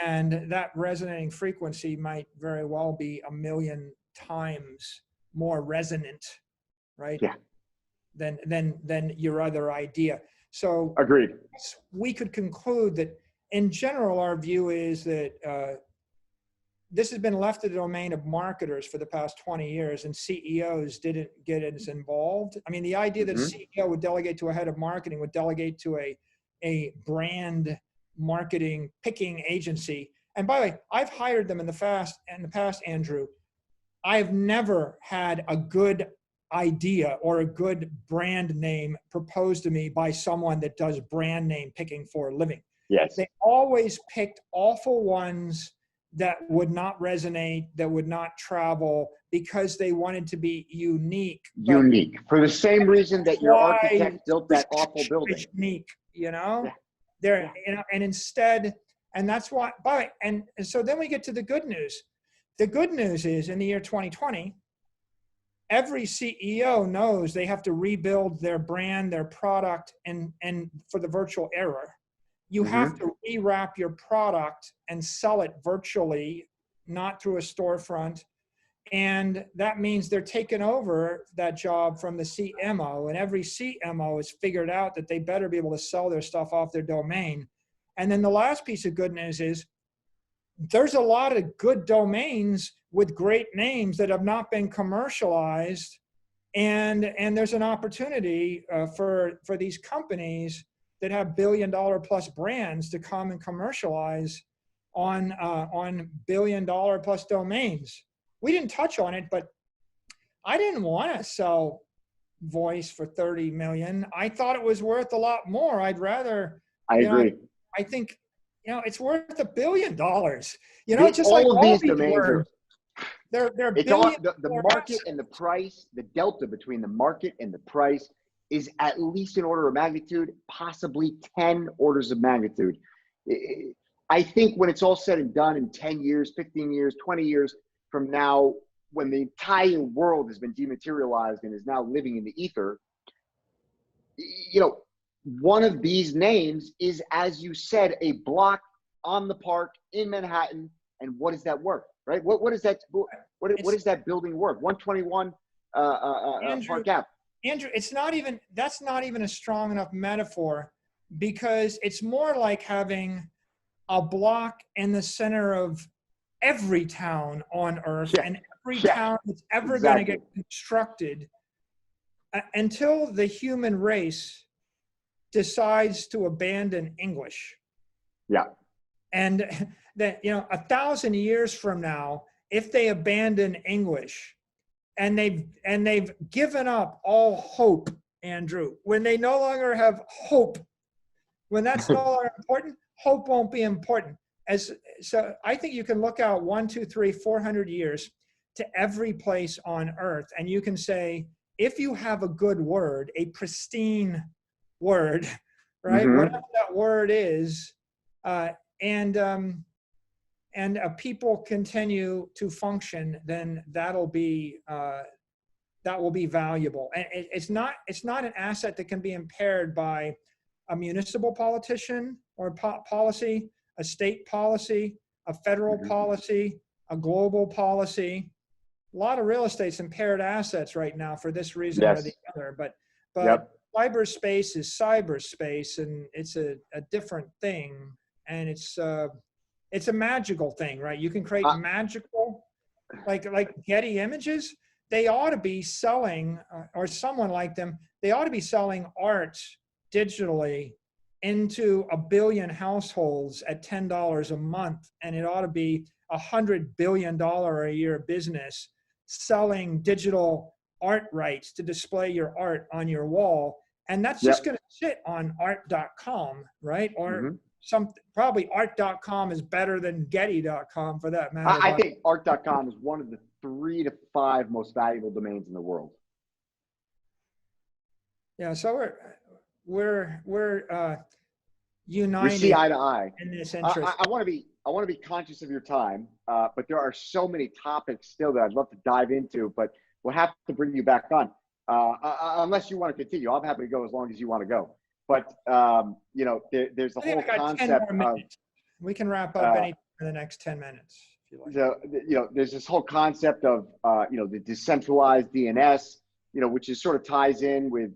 And that resonating frequency might very well be 1 million times more resonant, right? Yeah. Than your other idea. So agreed. We could conclude that in general, our view is that this has been left to the domain of marketers for the past 20 years, and CEOs didn't get as involved. I mean, the idea that a CEO would delegate to a head of marketing, would delegate to a brand marketing picking agency. And by the way, I've hired them in the past, Andrew. I've never had a good idea or a good brand name proposed to me by someone that does brand name picking for a living. Yes. They always picked awful ones that would not resonate, that would not travel, because they wanted to be unique. Unique. For the same reason that your architect built that awful building. Unique, Yeah. They're, and instead, and that's why, and so then we get to the good news. The good news is, in the year 2020, every CEO knows they have to rebuild their brand, their product, and for the virtual era. You have to rewrap your product and sell it virtually, not through a storefront. And that means they're taking over that job from the CMO, and every CMO has figured out that they better be able to sell their stuff off their domain. And then the last piece of good news is there's a lot of good domains with great names that have not been commercialized. And there's an opportunity for these companies that have $1 billion plus brands to come and commercialize on $1 billion plus domains. We didn't touch on it, but I didn't want to sell voice for 30 million. I thought it was worth a lot more. I'd rather, I agree. I think, it's worth $1 billion. Just all like of these domains were. They're it's all the market and the price, the delta between the market and the price is at least an order of magnitude, possibly 10 orders of magnitude. I think when it's all said and done in 10 years, 15 years, 20 years from now, when the entire world has been dematerialized and is now living in the ether, you know, one of these names is, as you said, a block on the park in Manhattan. And what is that worth, right? What is that? What is that building worth? 121 Park Ave. Andrew, that's not even a strong enough metaphor, because it's more like having a block in the center of every town on earth, and every town that's ever going to get constructed until the human race decides to abandon English. Yeah. And that, 1,000 years from now, if they abandon English and they've given up all hope, Andrew, when they no longer have hope, when that's no longer important, hope won't be important. So I think you can look out 1, 2, 3, 400 years to every place on earth, and you can say, if you have a good word, a pristine word, right? Mm-hmm. Whatever that word is, and people continue to function, then that will be valuable. And it's not an asset that can be impaired by a municipal politician or policy, a state policy, a federal policy, a global policy. A lot of real estate's impaired assets right now for this reason or the other. But cyberspace is cyberspace, and it's a different thing, and it's a magical thing, right? You can create magical, like Getty Images. They ought to be selling, or someone like them, they ought to be selling art digitally into 1 billion households at $10 a month, and it ought to be $100 billion a year business selling digital art rights to display your art on your wall. And that's just going to sit on art.com, right? Or probably art.com is better than Getty.com for that matter. I think art.com is one of the 3 to 5 most valuable domains in the world. Yeah, so we're united. We see eye to eye in this interest. I want to be conscious of your time, but there are so many topics still that I'd love to dive into, but we'll have to bring you back on. Unless you want to continue, I'm happy to go as long as you want to go. But there's the whole concept of. We can wrap up any in the next 10 minutes if you like. There's this whole concept of the decentralized DNS, which is sort of ties in with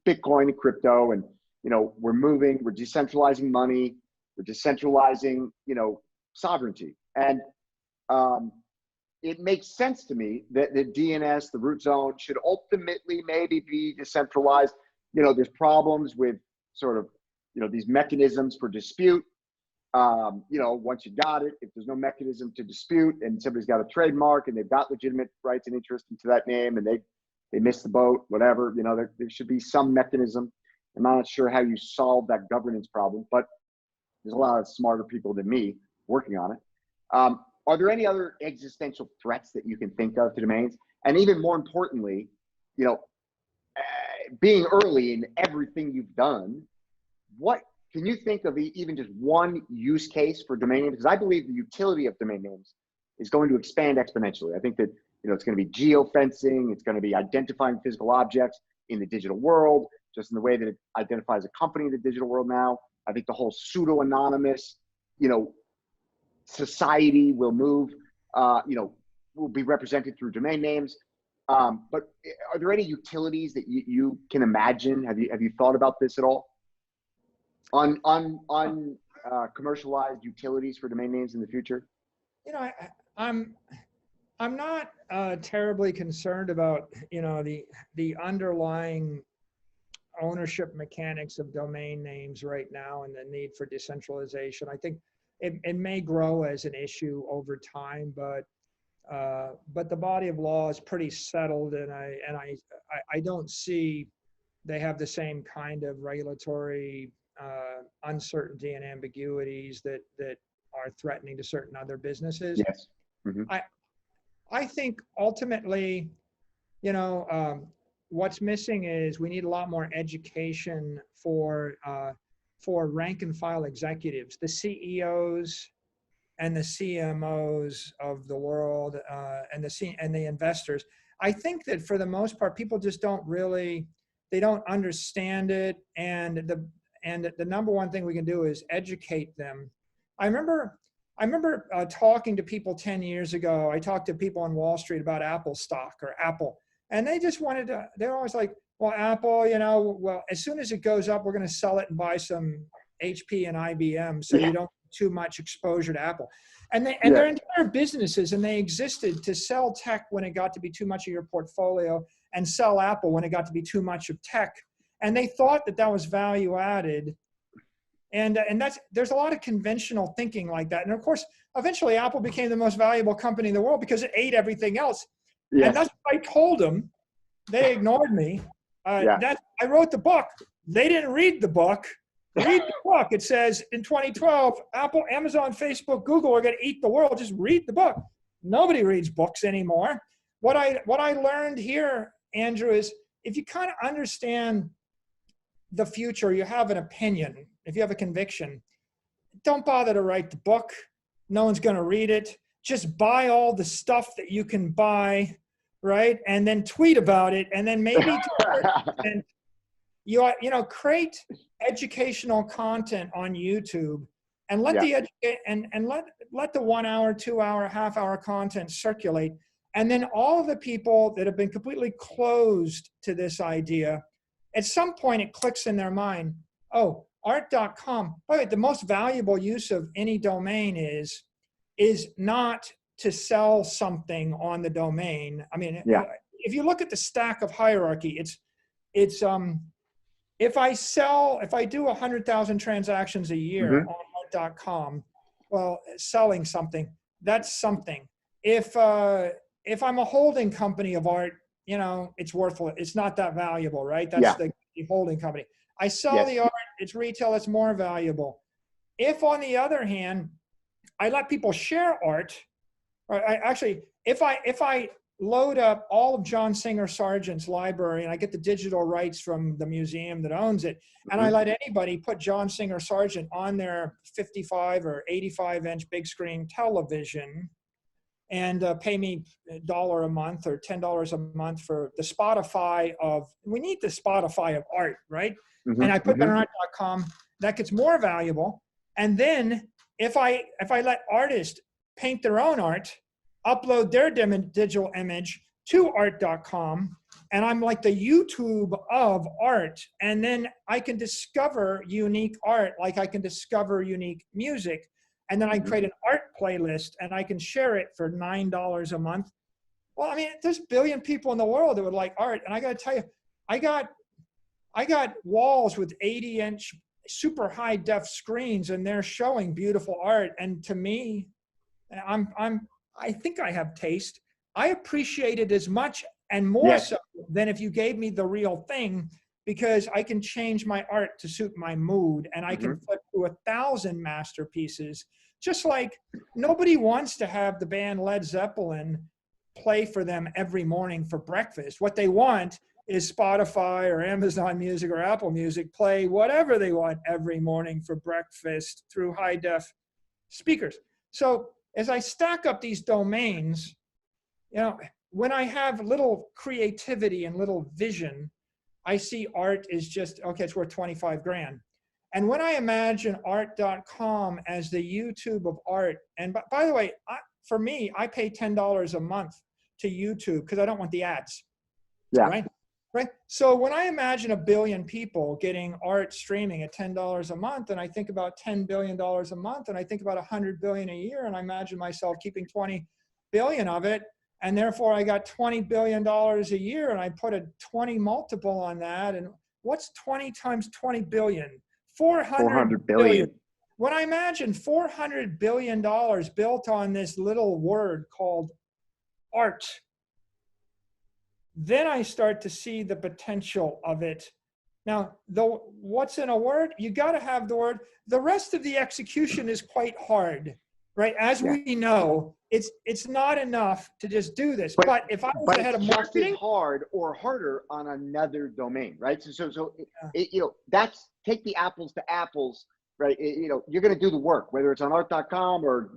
Bitcoin and crypto, and we're decentralizing money, we're decentralizing sovereignty, and it makes sense to me that the DNS, the root zone, should ultimately maybe be decentralized. There's problems with sort of, these mechanisms for dispute. Once you got it, if there's no mechanism to dispute and somebody's got a trademark and they've got legitimate rights and interest into that name and they missed the boat, whatever, there should be some mechanism. I'm not sure how you solve that governance problem, but there's a lot of smarter people than me working on it. Are there any other existential threats that you can think of to domains? And even more importantly, being early in everything you've done, what can you think of even just one use case for domain names? Because I believe the utility of domain names is going to expand exponentially. I think that it's going to be geofencing, it's going to be identifying physical objects in the digital world, just in the way that it identifies a company in the digital world now. I think the whole pseudo-anonymous, society will move, will be represented through domain names. But are there any utilities that you can imagine? Have you thought about this at all? On commercialized utilities for domain names in the future? I'm not terribly concerned about the underlying ownership mechanics of domain names right now and the need for decentralization. I think it may grow as an issue over time, but the body of law is pretty settled, and I don't see they have the same kind of regulatory uncertainty and ambiguities that are threatening to certain other businesses. Yes. Mm-hmm. I think ultimately, what's missing is we need a lot more education for rank and file executives, the CEOs, and the CMOs of the world, and the investors. I think that for the most part, people just they don't understand it. And the number one thing we can do is educate them. I remember talking to people 10 years ago. I talked to people on Wall Street about Apple stock or Apple, and they just they're always like, well, Apple, well, as soon as it goes up, we're going to sell it and buy some HP and IBM, so you don't have too much exposure to Apple. And their entire businesses, and they existed to sell tech when it got to be too much of your portfolio, and sell Apple when it got to be too much of tech. And they thought that was value added. And there's a lot of conventional thinking like that. And of course, eventually Apple became the most valuable company in the world because it ate everything else. Yes. And that's what I told them. They ignored me. I wrote the book. They didn't read the book. Read the book. It says in 2012, Apple, Amazon, Facebook, Google are going to eat the world. Just read the book. Nobody reads books anymore. What I learned here, Andrew, is if you kind of understand the future, you have an opinion, if you have a conviction, don't bother to write the book. No one's going to read it. Just buy all the stuff that you can buy, right? And then tweet about it. And then maybe create educational content on YouTube, and let let the 1 hour, 2 hour, half hour content circulate. And then all of the people that have been completely closed to this idea, at some point it clicks in their mind, oh, art.com. By the way, the most valuable use of any domain is not to sell something on the domain. I mean, if you look at the stack of hierarchy, it's if I do 100,000 transactions a year on art.com, well, selling something, that's something. If I'm a holding company of art, it's worthless. It's not that valuable, right? That's the holding company. I sell the art, it's retail, it's more valuable. If, on the other hand, I let people share art, or if I load up all of John Singer Sargent's library and I get the digital rights from the museum that owns it, and I let anybody put John Singer Sargent on their 55 or 85 inch big screen television and pay me $1 a month or $10 a month for the Spotify we need the Spotify of art, right? And I put that on art.com, that gets more valuable. And then if I let artists paint their own art, upload their digital image to art.com, and I'm like the YouTube of art, and then I can discover unique art, like I can discover unique music, and then I create an art playlist and I can share it for $9 a month. Well, I mean, there's a billion people in the world that would like art, and I got to tell you, I got walls with 80-inch super high def screens, and they're showing beautiful art. And to me, I think I have taste. I appreciate it as much and more so than if you gave me the real thing, because I can change my art to suit my mood, and I can flip through 1,000 masterpieces. Just like nobody wants to have the band Led Zeppelin play for them every morning for breakfast. What they want is Spotify or Amazon Music or Apple Music play whatever they want every morning for breakfast through high def speakers. So as I stack up these domains, when I have little creativity and little vision, I see art is just, okay, it's worth 25 grand. And when I imagine art.com as the YouTube of art, and by the way, for me, I pay $10 a month to YouTube because I don't want the ads, right? So when I imagine 1 billion people getting art streaming at $10 a month, and I think about $10 billion a month, and I think about 100 billion a year, and I imagine myself keeping 20 billion of it, and therefore I got $20 billion a year, and I put a 20 multiple on that, and what's 20 times 20 billion? 400 billion. When I imagine $400 billion built on this little word called art, then I start to see the potential of it. Now, what's in a word? You got to have the word. The rest of the execution is quite hard, right? As we know, it's not enough to just do this. But if I was ahead of marketing, just as hard or harder on another domain, right? So that's take the apples to apples, right? You're going to do the work, whether it's on art.com or,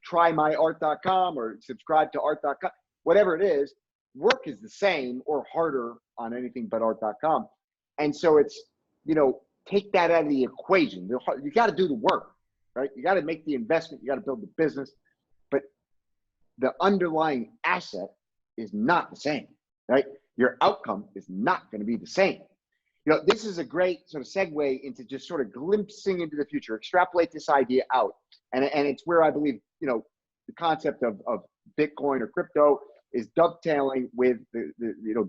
try myart.com or subscribe to art.com, whatever it is, work is the same or harder on anything but art.com. And so it's, take that out of the equation. You got to do the work, right? You got to make the investment. You got to build the business, but the underlying asset is not the same, right? Your outcome is not going to be the same. This is a great sort of segue into just sort of glimpsing into the future, extrapolate this idea out. And it's where I believe, the concept of Bitcoin or crypto is dovetailing with the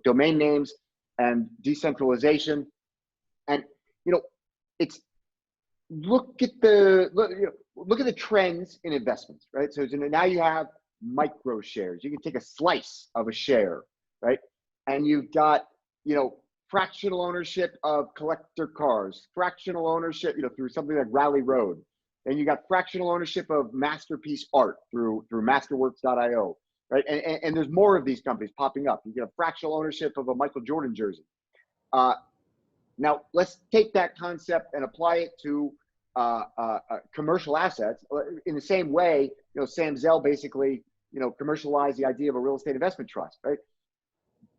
domain names and decentralization. And, it's look at the trends in investments, right? So now you have micro shares. You can take a slice of a share, right? And you've got, fractional ownership of collector cars, fractional ownership, through something like Rally Road. And you got fractional ownership of masterpiece art through masterworks.io, right? And there's more of these companies popping up. You get a fractional ownership of a Michael Jordan jersey. Now let's take that concept and apply it to commercial assets in the same way, Sam Zell basically, commercialized the idea of a real estate investment trust, right?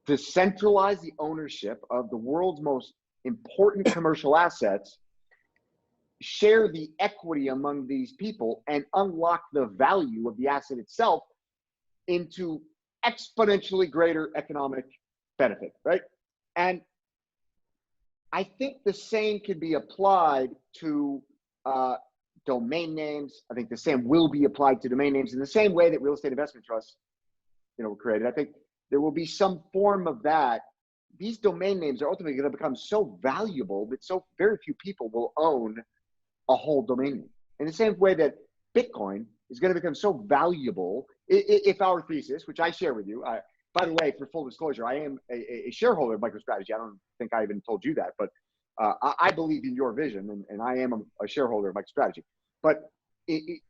To centralize the ownership of the world's most important commercial assets, share the equity among these people, and unlock the value of the asset itself into exponentially greater economic benefit, right? And I think the same can be applied to domain names. I think the same will be applied to domain names in the same way that real estate investment trusts, were created. I think there will be some form of that. These domain names are ultimately going to become so valuable that so very few people will own a whole domain name. In the same way that Bitcoin is going to become so valuable, if our thesis, which I share with you, by the way, for full disclosure, I am a shareholder of MicroStrategy. I don't think I even told you that, but I believe in your vision, and I am a shareholder of MicroStrategy. But in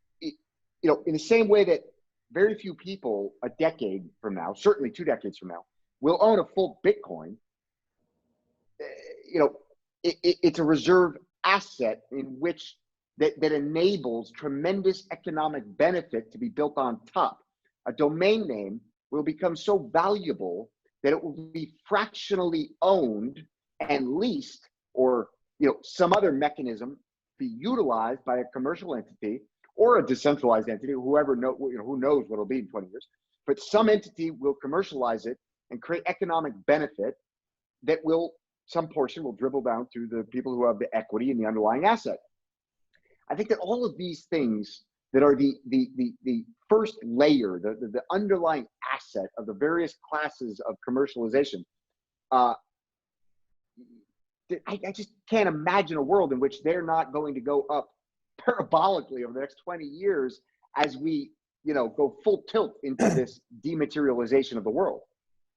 the same way that very few people a decade from now, certainly 2 decades from now, will own a full Bitcoin, it's a reserve asset in which that enables tremendous economic benefit to be built on top. A domain name will become so valuable that it will be fractionally owned and leased, or some other mechanism be utilized by a commercial entity or a decentralized entity, who knows what it'll be in 20 years, but some entity will commercialize it and create economic benefit that some portion will dribble down to the people who have the equity in the underlying asset. I think that all of these things that are the first layer, the underlying asset of the various classes of commercialization, I just can't imagine a world in which they're not going to go up parabolically over the next 20 years as we, go full tilt into this dematerialization of the world.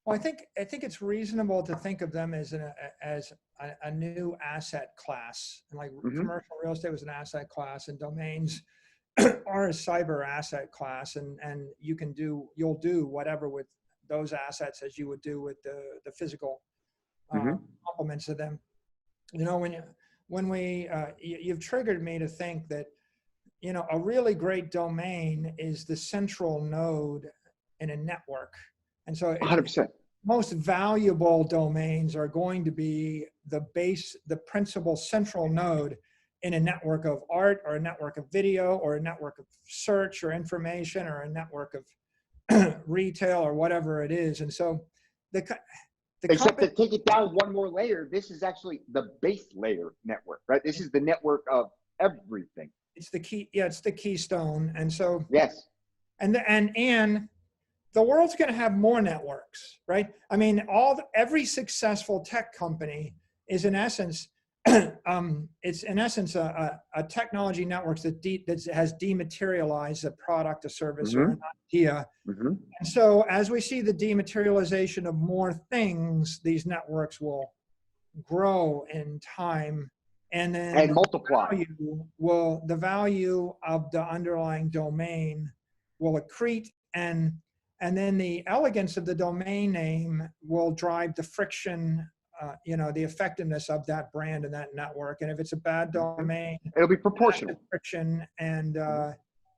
Well, I think it's reasonable to think of them as a new asset class, and like commercial real estate was an asset class, and domains are a cyber asset class, and you'll do whatever with those assets as you would do with the physical complements of them. You've triggered me to think that, a really great domain is the central node in a network. And so 100%. Most valuable domains are going to be the principal central node in a network of art, or a network of video, or a network of search or information, or a network of retail, or whatever it is. And so except to take it down one more layer, this is actually the base layer network, right? This is the network of everything. It's the key. Yeah, it's the keystone. And so, yes. And the world's going to have more networks, right? I mean, every successful tech company is in essence, it's in essence a technology network that has dematerialized a product, a service, or an idea. And so as we see the dematerialization of more things, these networks will grow in time, and then multiply. The value of the underlying domain will accrete, and then the elegance of the domain name will drive the friction the effectiveness of that brand and that network. And if it's a bad domain, it'll be proportional. Friction and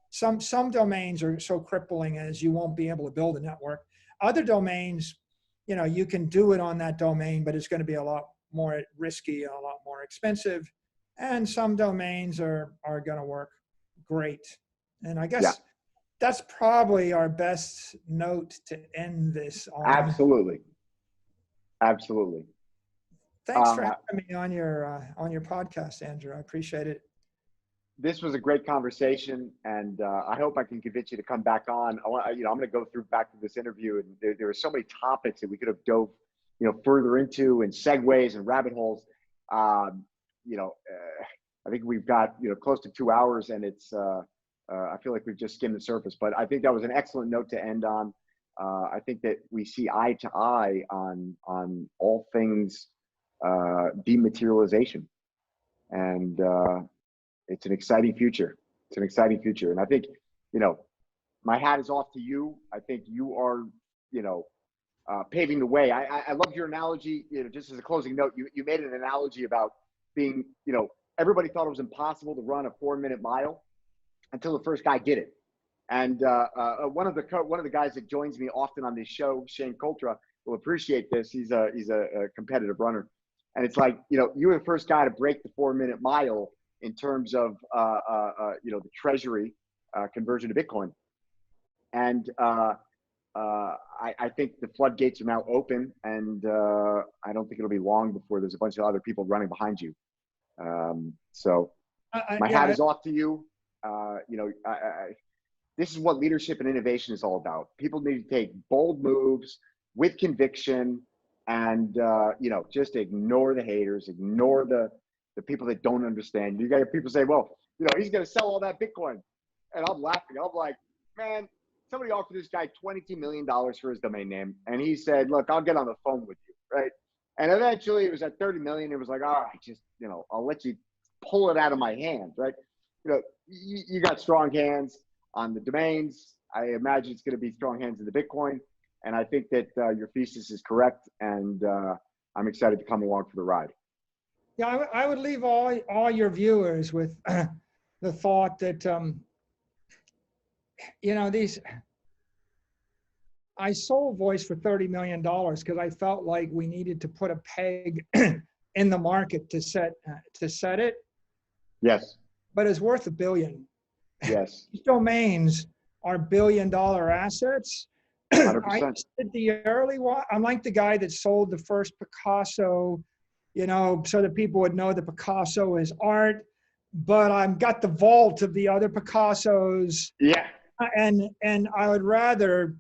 some domains are so crippling as you won't be able to build a network. Other domains, you can do it on that domain, but it's going to be a lot more risky and a lot more expensive. And some domains are going to work great. And I guess that's probably our best note to end this on. Absolutely. Absolutely. Thanks for having me on your podcast, Andrew. I appreciate it. This was a great conversation, and I hope I can convince you to come back on. I'm going to go back through this interview, and there are so many topics that we could have dove, further into, and segues and rabbit holes. I think we've got close to 2 hours, and it's I feel like we've just skimmed the surface. But I think that was an excellent note to end on. I think that we see eye to eye on all things dematerialization, and it's an exciting future. It's an exciting future. And I think, my hat is off to you. I think you are, paving the way. I loved your analogy, just as a closing note, you made an analogy about being, everybody thought it was impossible to run a 4-minute mile until the first guy did it. And one of the guys that joins me often on this show, Shane Coltra, will appreciate this. He's a competitive runner. And it's like, you were the first guy to break the 4-minute mile in terms of, the treasury conversion to Bitcoin. And I think the floodgates are now open, and I don't think it'll be long before there's a bunch of other people running behind you. So my hat is off to you. This is what leadership and innovation is all about. People need to take bold moves with conviction, and just ignore the haters, ignore the people that don't understand. You got people say, well, he's going to sell all that Bitcoin. And I'm laughing. I'm like, man, somebody offered this guy $22 million for his domain name. And he said, look, I'll get on the phone with you. Right. And eventually it was at 30 million. It was like, all right, just, I'll let you pull it out of my hands. Right. You got strong hands on the domains. I imagine it's going to be strong hands in the Bitcoin. And I think that your thesis is correct. And I'm excited to come along for the ride. Yeah, I would leave all your viewers with the thought that, I sold Voice for $30 million because I felt like we needed to put a peg in the market to set it. Yes. But it's worth $1 billion. Yes. These domains are $1 billion assets. 100%. I did the early one. I'm like the guy that sold the first Picasso, so that people would know that Picasso is art, but I've got the vault of the other Picassos. Yeah. And I would rather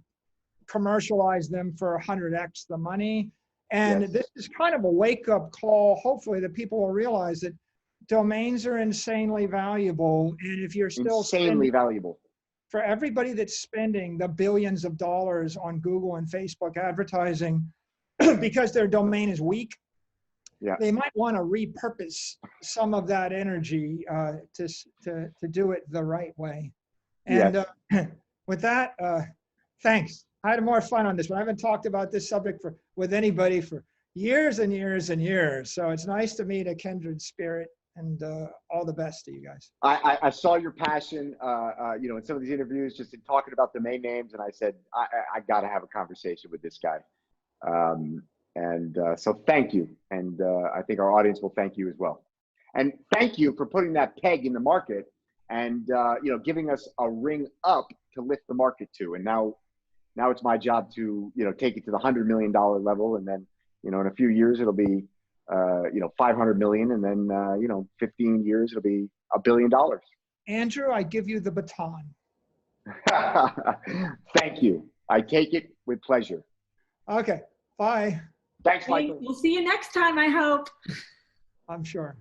commercialize them for 100x the money. And Yes. This is kind of a wake-up call, hopefully, that people will realize that domains are insanely valuable. And if you're still insanely valuable. For everybody that's spending the billions of dollars on Google and Facebook advertising because their domain is weak, they might want to repurpose some of that energy to do it the right way. And with that, thanks. I had more fun on this one. I haven't talked about this subject with anybody for years and years and years. So it's nice to meet a kindred spirit, and all the best to you guys. I saw your passion, in some of these interviews, just in talking about domain names, and I said, I got to have a conversation with this guy. So thank you. And I think our audience will thank you as well. And thank you for putting that peg in the market and, giving us a ring up to lift the market to. And now it's my job to, take it to the $100 million level. And then, in a few years, it'll be, 500 million. And then, 15 years, it'll be $1 billion. Andrew, I give you the baton. Thank you. I take it with pleasure. Okay. Bye. Thanks, Michael. We'll see you next time, I hope. I'm sure.